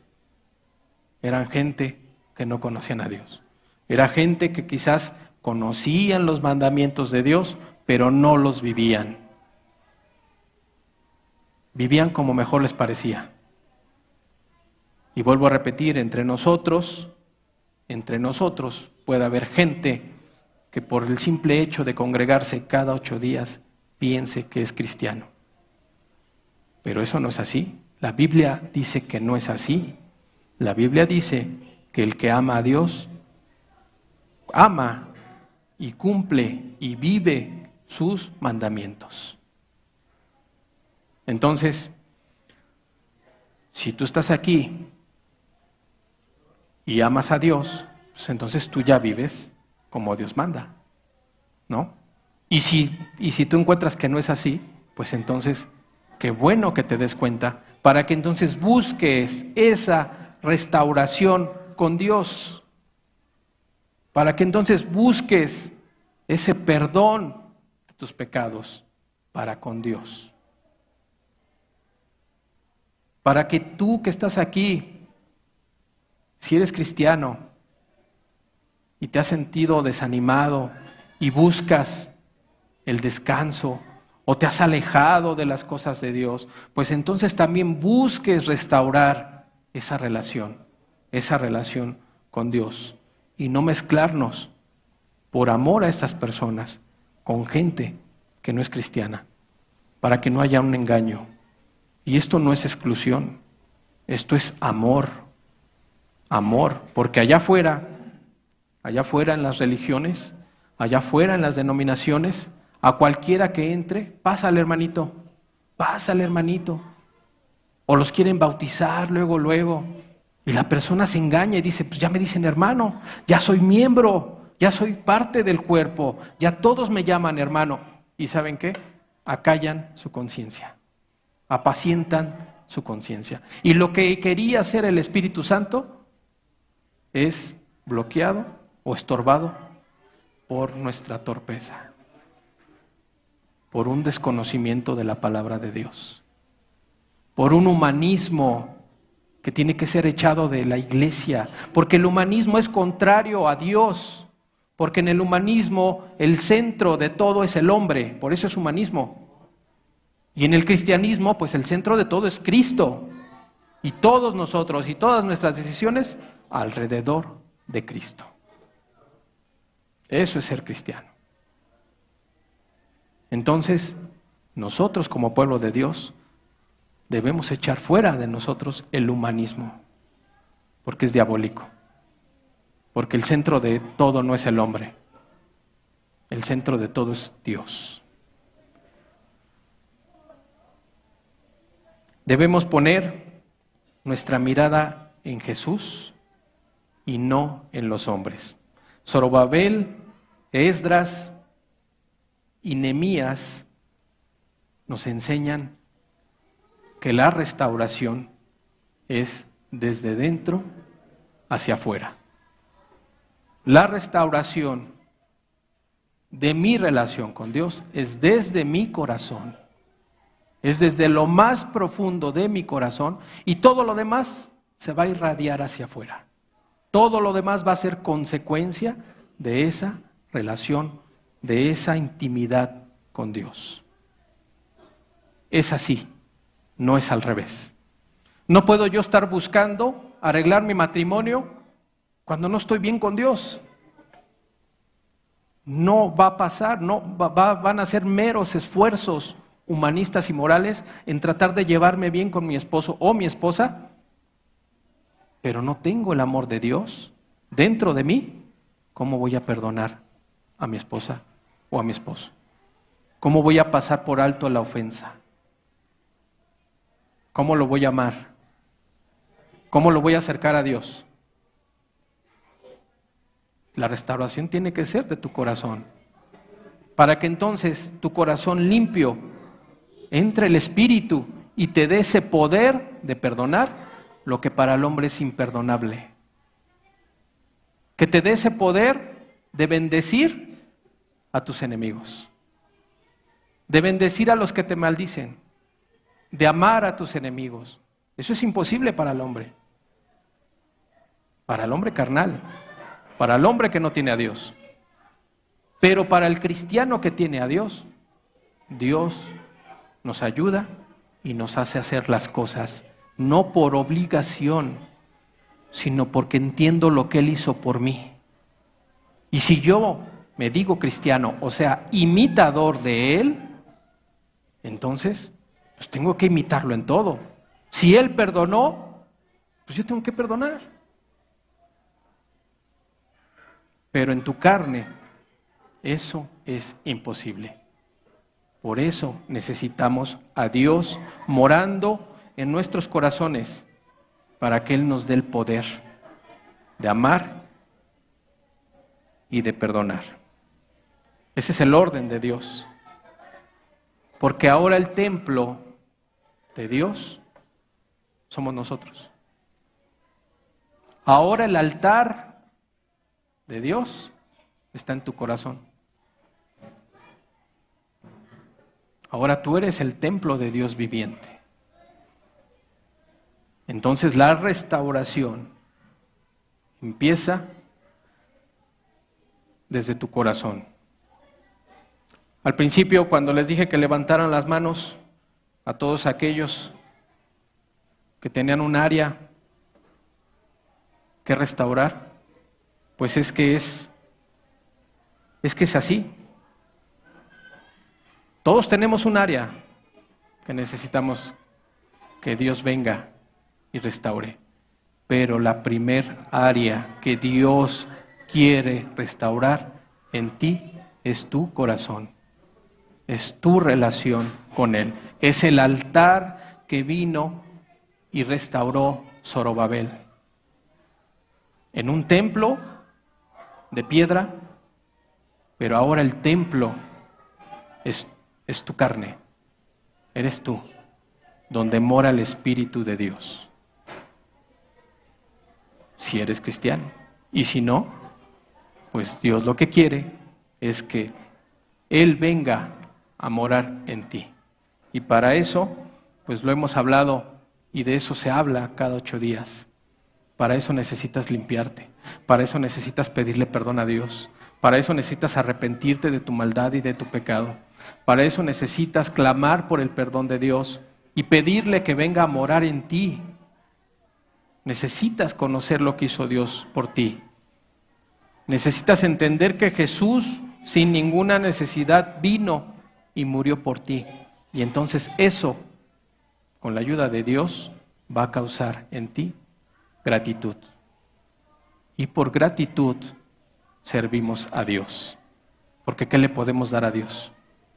eran gente que no conocían a Dios. Era gente que quizás conocían los mandamientos de Dios, pero no los vivían. Vivían como mejor les parecía. Y vuelvo a repetir, entre nosotros puede haber gente que por el simple hecho de congregarse cada 8 días piense que es cristiano. Pero eso no es así. La Biblia dice que no es así. La Biblia dice que el que ama a Dios, ama y cumple y vive sus mandamientos. Entonces, si tú estás aquí y amas a Dios, pues entonces tú ya vives como Dios manda, ¿no? Y si tú encuentras que no es así, pues entonces qué bueno que te des cuenta, para que entonces busques esa restauración con Dios, para que entonces busques ese perdón de tus pecados para con Dios. Para que tú que estás aquí, si eres cristiano y te has sentido desanimado y buscas el descanso, o te has alejado de las cosas de Dios, pues entonces también busques restaurar esa relación con Dios, y no mezclarnos por amor a estas personas con gente que no es cristiana, para que no haya un engaño. Y esto no es exclusión, esto es amor, porque allá afuera en las religiones, allá afuera en las denominaciones, a cualquiera que entre, pásale hermanito, o los quieren bautizar luego, y la persona se engaña y dice, pues ya me dicen hermano, ya soy miembro, ya soy parte del cuerpo, ya todos me llaman hermano. ¿Y saben qué? Acallan su conciencia, apacientan su conciencia. Y lo que quería hacer el Espíritu Santo es bloqueado o estorbado por nuestra torpeza, por un desconocimiento de la palabra de Dios, por un humanismo que tiene que ser echado de la iglesia, porque el humanismo es contrario a Dios, porque en el humanismo el centro de todo es el hombre, por eso es humanismo. Y en el cristianismo, pues el centro de todo es Cristo, y todos nosotros y todas nuestras decisiones alrededor de Cristo. Eso es ser cristiano. Entonces, nosotros como pueblo de Dios debemos echar fuera de nosotros el humanismo, porque es diabólico, porque el centro de todo no es el hombre, el centro de todo es Dios. Debemos poner nuestra mirada en Jesús y no en los hombres. Zorobabel, Esdras y Nehemías nos enseñan que la restauración es desde dentro hacia afuera. La restauración de mi relación con Dios es desde mi corazón, es desde lo más profundo de mi corazón, y todo lo demás se va a irradiar hacia afuera. Todo lo demás va a ser consecuencia de esa relación, de esa intimidad con Dios. Es así, no es al revés. No puedo yo estar buscando arreglar mi matrimonio cuando no estoy bien con Dios. No va a pasar, van a ser meros esfuerzos humanistas y morales en tratar de llevarme bien con mi esposo o mi esposa, pero no tengo el amor de Dios dentro de mí. ¿Cómo voy a perdonar a mi esposa o a mi esposo? ¿Cómo voy a pasar por alto la ofensa? ¿Cómo lo voy a amar? ¿Cómo lo voy a acercar a Dios? La restauración tiene que ser de tu corazón, para que entonces tu corazón limpio entre el Espíritu y te dé ese poder de perdonar lo que para el hombre es imperdonable. Que te dé ese poder de bendecir a tus enemigos, de bendecir a los que te maldicen, de amar a tus enemigos. Eso es imposible para el hombre carnal, para el hombre que no tiene a Dios. Pero para el cristiano que tiene a Dios, Dios nos ayuda y nos hace hacer las cosas, no por obligación, sino porque entiendo lo que Él hizo por mí. Y si yo me digo cristiano, o sea, imitador de Él, entonces, pues tengo que imitarlo en todo. Si Él perdonó, pues yo tengo que perdonar. Pero en tu carne, eso es imposible. Por eso necesitamos a Dios morando en nuestros corazones, para que Él nos dé el poder de amar y de perdonar. Ese es el orden de Dios. Porque ahora el templo de Dios somos nosotros. Ahora el altar de Dios está en tu corazón. Ahora tú eres el templo de Dios viviente. Entonces la restauración empieza desde tu corazón. Al principio, cuando les dije que levantaran las manos a todos aquellos que tenían un área que restaurar, pues es que es así. Todos tenemos un área que necesitamos que Dios venga y restaure. Pero la primer área que Dios quiere restaurar en ti es tu corazón, es tu relación con Él. Es el altar que vino y restauró Zorobabel. En un templo de piedra, pero ahora el templo es tu carne, eres tú, donde mora el Espíritu de Dios. Si eres cristiano. Y si no, pues Dios lo que quiere es que Él venga a morar en ti. Y para eso, pues lo hemos hablado y de eso se habla cada 8 días. Para eso necesitas limpiarte, para eso necesitas pedirle perdón a Dios, para eso necesitas arrepentirte de tu maldad y de tu pecado, para eso necesitas clamar por el perdón de Dios y pedirle que venga a morar en ti. Necesitas conocer lo que hizo Dios por ti. Necesitas entender que Jesús, sin ninguna necesidad, vino y murió por ti. Y entonces eso, con la ayuda de Dios, va a causar en ti gratitud. Y por gratitud servimos a Dios. Porque ¿qué le podemos dar a Dios?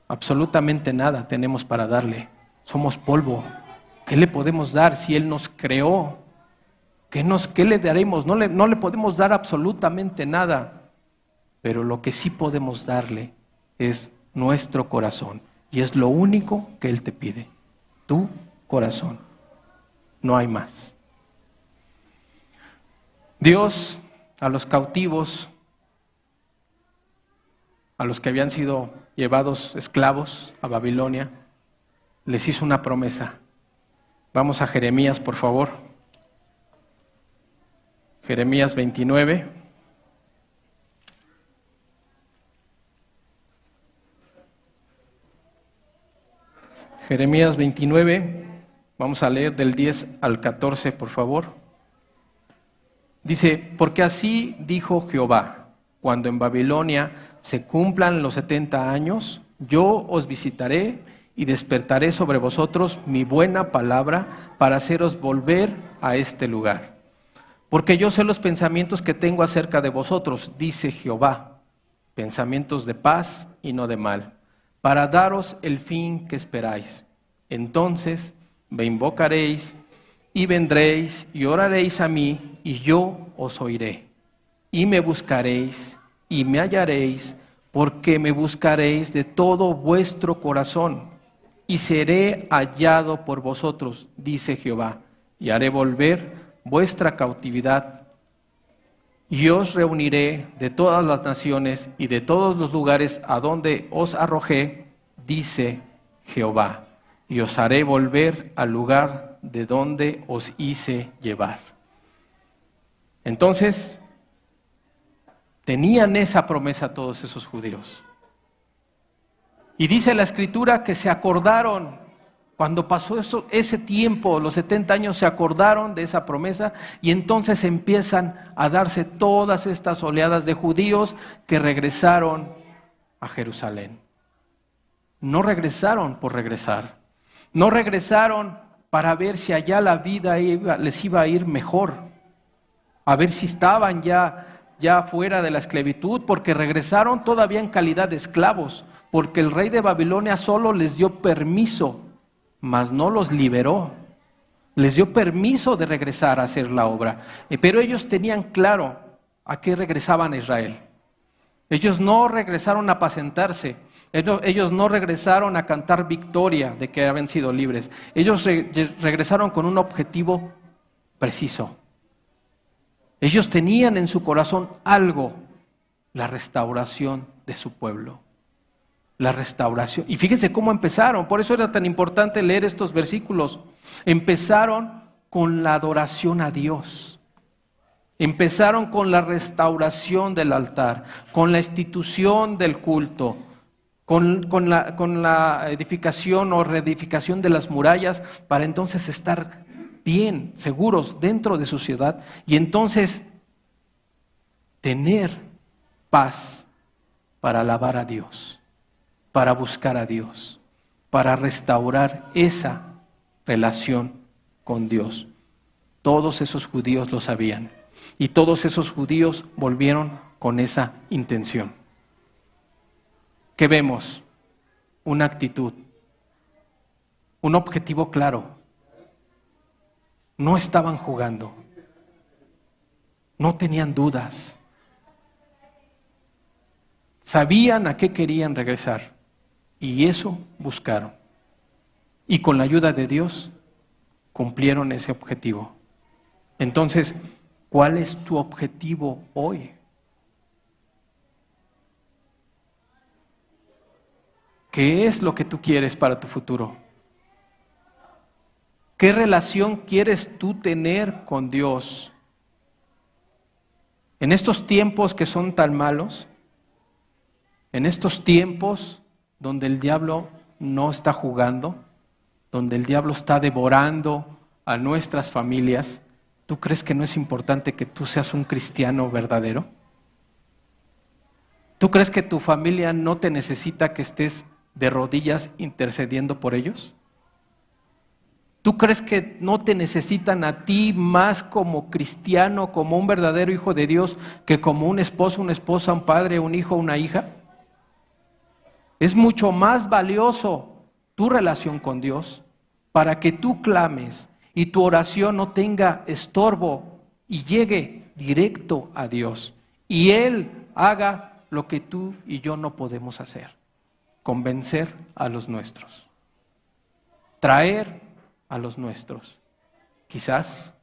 Absolutamente nada tenemos para darle. Somos polvo. ¿Qué le podemos dar si Él nos creó? ¿Qué le daremos? No le podemos dar absolutamente nada, pero lo que sí podemos darle es nuestro corazón, y es lo único que Él te pide, tu corazón, no hay más. Dios a los cautivos, a los que habían sido llevados esclavos a Babilonia, les hizo una promesa. Vamos a Jeremías, por favor. Jeremías 29. Jeremías 29, vamos a leer del 10 al 14, por favor. Dice, porque así dijo Jehová, cuando en Babilonia se cumplan los 70 años, yo os visitaré y despertaré sobre vosotros mi buena palabra para haceros volver a este lugar. Porque yo sé los pensamientos que tengo acerca de vosotros, dice Jehová, pensamientos de paz y no de mal, para daros el fin que esperáis. Entonces me invocaréis y vendréis y oraréis a mí y yo os oiré. Y me buscaréis y me hallaréis, porque me buscaréis de todo vuestro corazón, y seré hallado por vosotros, dice Jehová, y haré volver vuestra cautividad. Y os reuniré de todas las naciones y de todos los lugares a donde os arrojé, dice Jehová, y os haré volver al lugar de donde os hice llevar. Entonces, tenían esa promesa todos esos judíos. Y dice la Escritura que se acordaron, cuando pasó ese tiempo, los 70 años, se acordaron de esa promesa y entonces empiezan a darse todas estas oleadas de judíos que regresaron a Jerusalén. No regresaron por regresar, no regresaron para ver si allá la vida les iba a ir mejor, a ver si estaban ya fuera de la esclavitud, porque regresaron todavía en calidad de esclavos, porque el rey de Babilonia solo les dio permiso, mas no los liberó. Les dio permiso de regresar a hacer la obra, pero ellos tenían claro a qué regresaban a Israel. Ellos no regresaron a apacentarse, ellos no regresaron a cantar victoria de que habían sido libres. Ellos regresaron con un objetivo preciso. Ellos tenían en su corazón algo, la restauración de su pueblo. La restauración. Y fíjense cómo empezaron, por eso era tan importante leer estos versículos. Empezaron con la adoración a Dios. Empezaron con la restauración del altar, con la institución del culto, con la edificación o reedificación de las murallas, para entonces estar bien, seguros dentro de su ciudad y entonces tener paz para alabar a Dios, para buscar a Dios, para restaurar esa relación con Dios. Todos esos judíos lo sabían y todos esos judíos volvieron con esa intención. ¿Qué vemos? Una actitud, un objetivo claro. No estaban jugando, no tenían dudas, sabían a qué querían regresar y eso buscaron. Y con la ayuda de Dios cumplieron ese objetivo. Entonces, ¿cuál es tu objetivo hoy? ¿Qué es lo que tú quieres para tu futuro? ¿Qué relación quieres tú tener con Dios? En estos tiempos que son tan malos, en estos tiempos donde el diablo no está jugando, donde el diablo está devorando a nuestras familias, ¿tú crees que no es importante que tú seas un cristiano verdadero? ¿Tú crees que tu familia no te necesita que estés de rodillas intercediendo por ellos? ¿Tú crees que no te necesitan a ti más como cristiano, como un verdadero hijo de Dios, que como un esposo, una esposa, un padre, un hijo, una hija? Es mucho más valioso tu relación con Dios para que tú clames y tu oración no tenga estorbo y llegue directo a Dios. Y Él haga lo que tú y yo no podemos hacer: convencer a los nuestros, traer a los nuestros, quizás,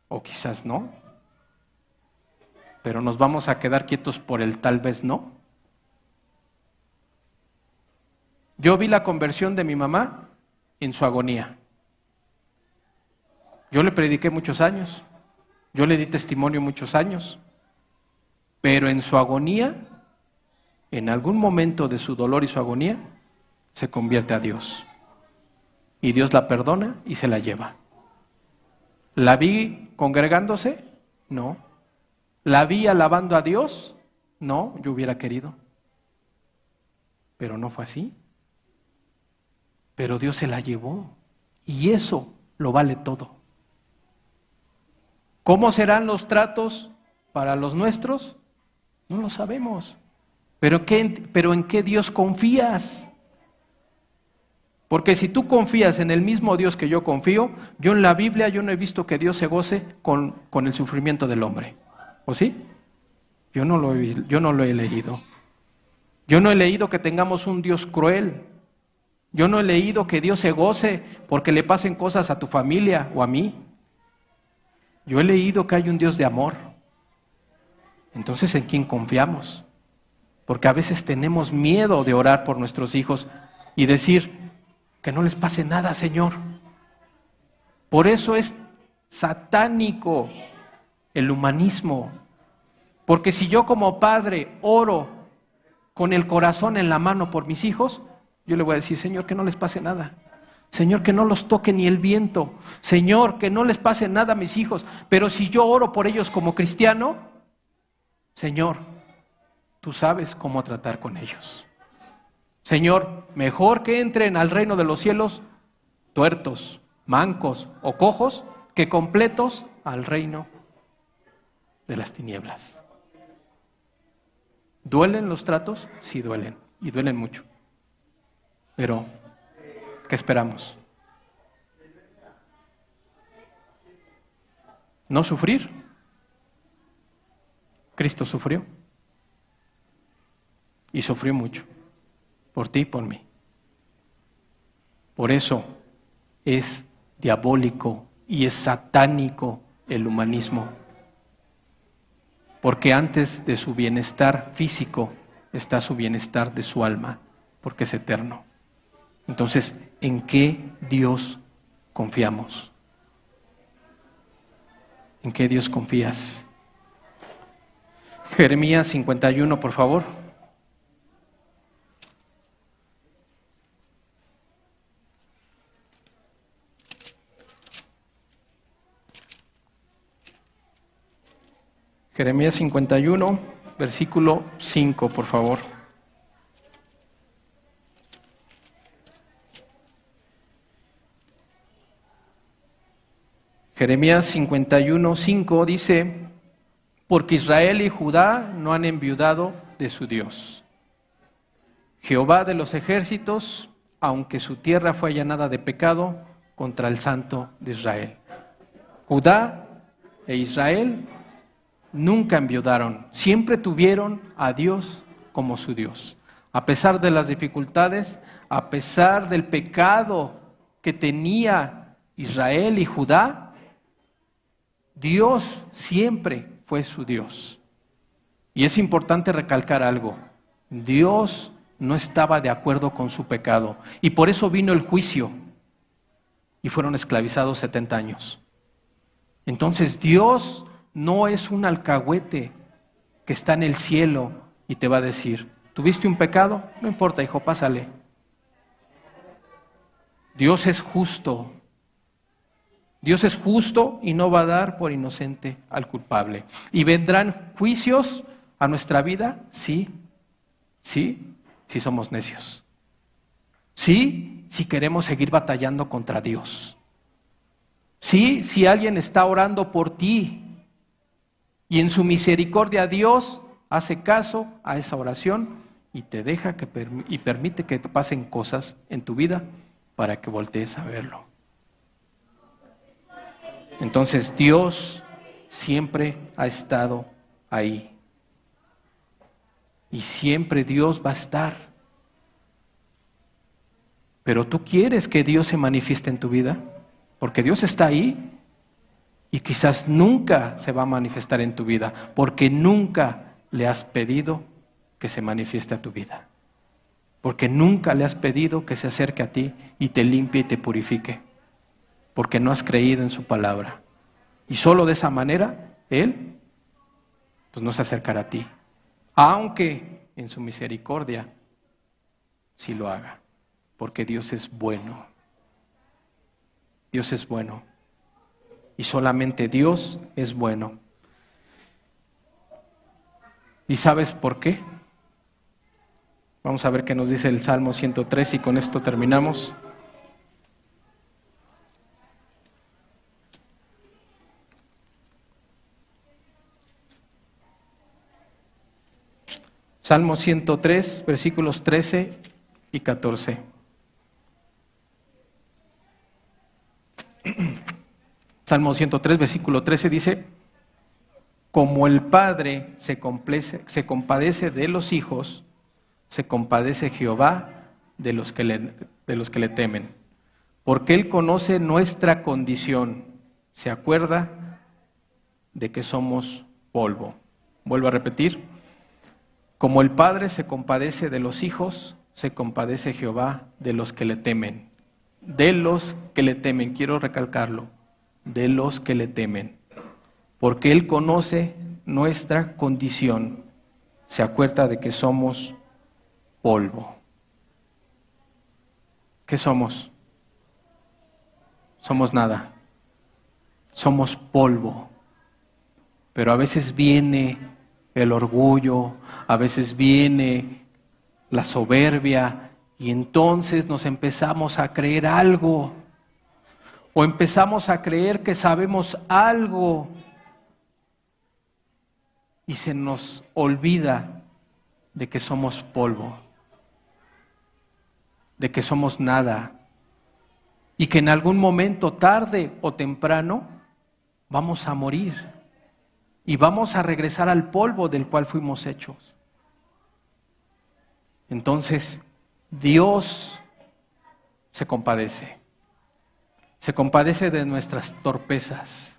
o quizás no, pero nos vamos a quedar quietos por el tal vez no. Yo vi la conversión de mi mamá en su agonía. Yo le prediqué muchos años, yo le di testimonio muchos años, pero en su agonía, en algún momento de su dolor y su agonía, se convierte a Dios. Y Dios la perdona y se la lleva. ¿La vi congregándose? No. ¿La vi alabando a Dios? No, yo hubiera querido. Pero no fue así. Pero Dios se la llevó. Y eso lo vale todo. ¿Cómo serán los tratos para los nuestros? No lo sabemos. ¿Pero en qué Dios confías? Porque si tú confías en el mismo Dios que yo confío, yo en la Biblia yo no he visto que Dios se goce con el sufrimiento del hombre. ¿O sí? Yo no lo he leído. Yo no he leído que tengamos un Dios cruel. Yo no he leído que Dios se goce porque le pasen cosas a tu familia o a mí. Yo he leído que hay un Dios de amor. Entonces, ¿en quién confiamos? Porque a veces tenemos miedo de orar por nuestros hijos y decir que no les pase nada, Señor. Por eso es satánico el humanismo. Porque si yo como padre oro con el corazón en la mano por mis hijos, yo le voy a decir, Señor, que no les pase nada. Señor, que no los toque ni el viento. Señor, que no les pase nada a mis hijos. Pero si yo oro por ellos como cristiano, Señor, tú sabes cómo tratar con ellos. Señor, mejor que entren al reino de los cielos tuertos, mancos o cojos que completos al reino de las tinieblas. ¿Duelen los tratos? Sí duelen, y duelen mucho. Pero, ¿qué esperamos? ¿No sufrir? Cristo sufrió. Y sufrió mucho. Por ti y por mí. Por eso es diabólico y es satánico el humanismo. Porque antes de su bienestar físico está su bienestar de su alma, porque es eterno. Entonces, ¿en qué Dios confiamos? ¿En qué Dios confías? Jeremías 51, por favor. Jeremías 51, versículo 5, por favor. Jeremías 51, 5 dice, porque Israel y Judá no han enviudado de su Dios. Jehová de los ejércitos, aunque su tierra fue allanada de pecado, contra el Santo de Israel. Judá e Israel nunca enviudaron, siempre tuvieron a Dios como su Dios. A pesar de las dificultades, a pesar del pecado que tenía Israel y Judá, Dios siempre fue su Dios. Y es importante recalcar algo, Dios no estaba de acuerdo con su pecado y por eso vino el juicio y fueron esclavizados 70 años. Entonces Dios no es un alcahuete que está en el cielo y te va a decir, ¿tuviste un pecado? No importa, hijo, pásale. Dios es justo. Dios es justo y no va a dar por inocente al culpable. ¿Y vendrán juicios a nuestra vida? Sí, sí, si somos necios. Sí, si queremos seguir batallando contra Dios. Sí, si alguien está orando por ti y en su misericordia Dios hace caso a esa oración y te deja y permite que te pasen cosas en tu vida para que voltees a verlo. Entonces Dios siempre ha estado ahí. Y siempre Dios va a estar. Pero tú quieres que Dios se manifieste en tu vida, porque Dios está ahí y quizás nunca se va a manifestar en tu vida, porque nunca le has pedido que se manifieste a tu vida. Porque nunca le has pedido que se acerque a ti y te limpie y te purifique. Porque no has creído en su palabra. Y solo de esa manera, Él pues no se acercará a ti. Aunque en su misericordia sí lo haga. Porque Dios es bueno. Dios es bueno. Y solamente Dios es bueno. ¿Y sabes por qué? Vamos a ver qué nos dice el Salmo 103 y con esto terminamos. Salmo 103, versículos 13 y 14. Salmo 103, versículo 13 dice: como el Padre se compadece de los hijos, se compadece Jehová de los que le temen. Porque Él conoce nuestra condición, se acuerda de que somos polvo. Vuelvo a repetir: como el Padre se compadece de los hijos, se compadece Jehová de los que le temen. De los que le temen, quiero recalcarlo, de los que le temen. Porque Él conoce nuestra condición, se acuerda de que somos polvo. ¿Qué somos? Somos nada. Somos polvo. Pero a veces viene el orgullo, a veces viene la soberbia, y entonces nos empezamos a creer algo, o empezamos a creer que sabemos algo, y se nos olvida de que somos polvo, de que somos nada, y que en algún momento, tarde o temprano, vamos a morir y vamos a regresar al polvo del cual fuimos hechos. Entonces, Dios se compadece de nuestras torpezas,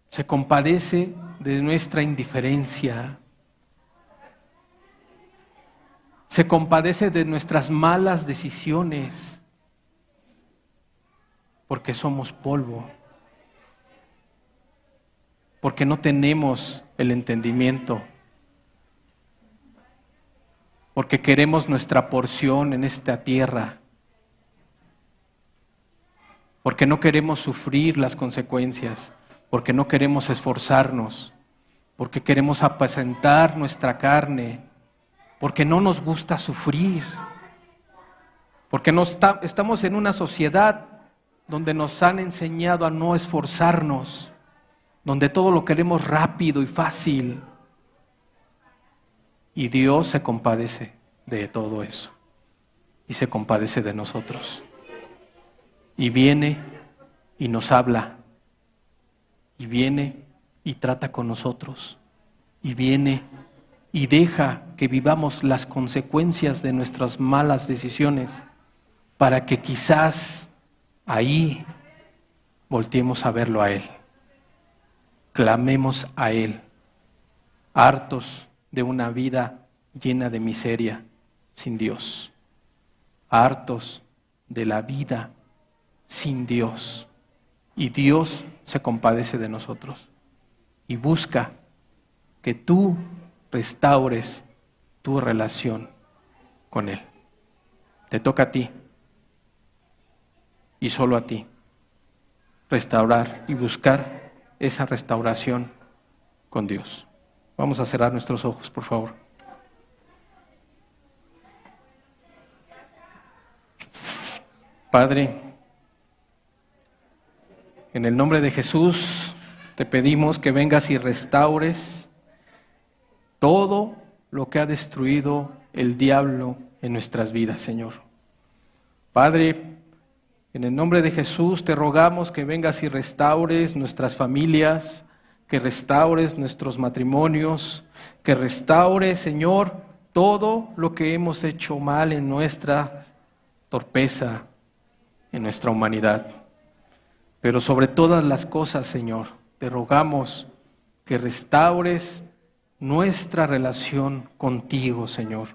se compadece de nuestra indiferencia, se compadece de nuestras malas decisiones, porque somos polvo, porque no tenemos el entendimiento, porque queremos nuestra porción en esta tierra, porque no queremos sufrir las consecuencias, porque no queremos esforzarnos, porque queremos apacentar nuestra carne, porque no nos gusta sufrir, porque estamos en una sociedad donde nos han enseñado a no esforzarnos, donde todo lo queremos rápido y fácil. Y Dios se compadece de todo eso, y se compadece de nosotros. Y viene y nos habla, y viene y trata con nosotros, y viene y deja que vivamos las consecuencias de nuestras malas decisiones, para que quizás ahí volteemos a verlo a Él, clamemos a Él, hartos de una vida llena de miseria sin Dios, hartos de la vida sin Dios, y Dios se compadece de nosotros y busca que tú restaures tu relación con Él. Te toca a ti, y solo a ti, restaurar y buscar esa restauración con Dios. Vamos a cerrar nuestros ojos, por favor. Padre, en el nombre de Jesús te pedimos que vengas y restaures todo lo que ha destruido el diablo en nuestras vidas, Señor. Padre, en el nombre de Jesús te rogamos que vengas y restaures nuestras familias, que restaures nuestros matrimonios, que restaures, Señor, todo lo que hemos hecho mal en nuestra torpeza, en nuestra humanidad. Pero sobre todas las cosas, Señor, te rogamos que restaures nuestra relación contigo, Señor.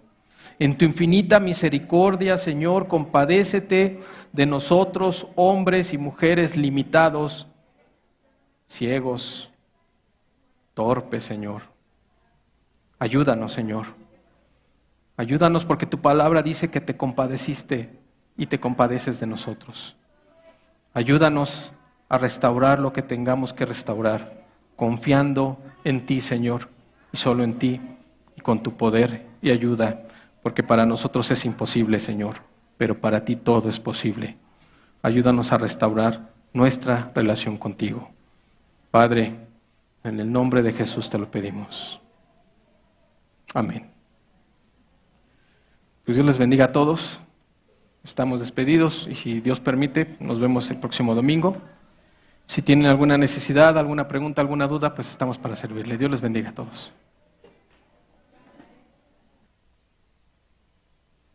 En tu infinita misericordia, Señor, compadécete de nosotros, hombres y mujeres limitados, ciegos, torpes, Señor. Ayúdanos, Señor. Ayúdanos, porque tu palabra dice que te compadeciste y te compadeces de nosotros. Ayúdanos a restaurar lo que tengamos que restaurar, confiando en ti, Señor, y solo en ti, y con tu poder y ayuda, porque para nosotros es imposible, Señor, pero para ti todo es posible. Ayúdanos a restaurar nuestra relación contigo. Padre, en el nombre de Jesús te lo pedimos. Amén. Pues Dios les bendiga a todos. estamos despedidos y si Dios permite, nos vemos el próximo domingo. Si tienen alguna necesidad, alguna pregunta, alguna duda, pues estamos para servirle. Dios les bendiga a todos.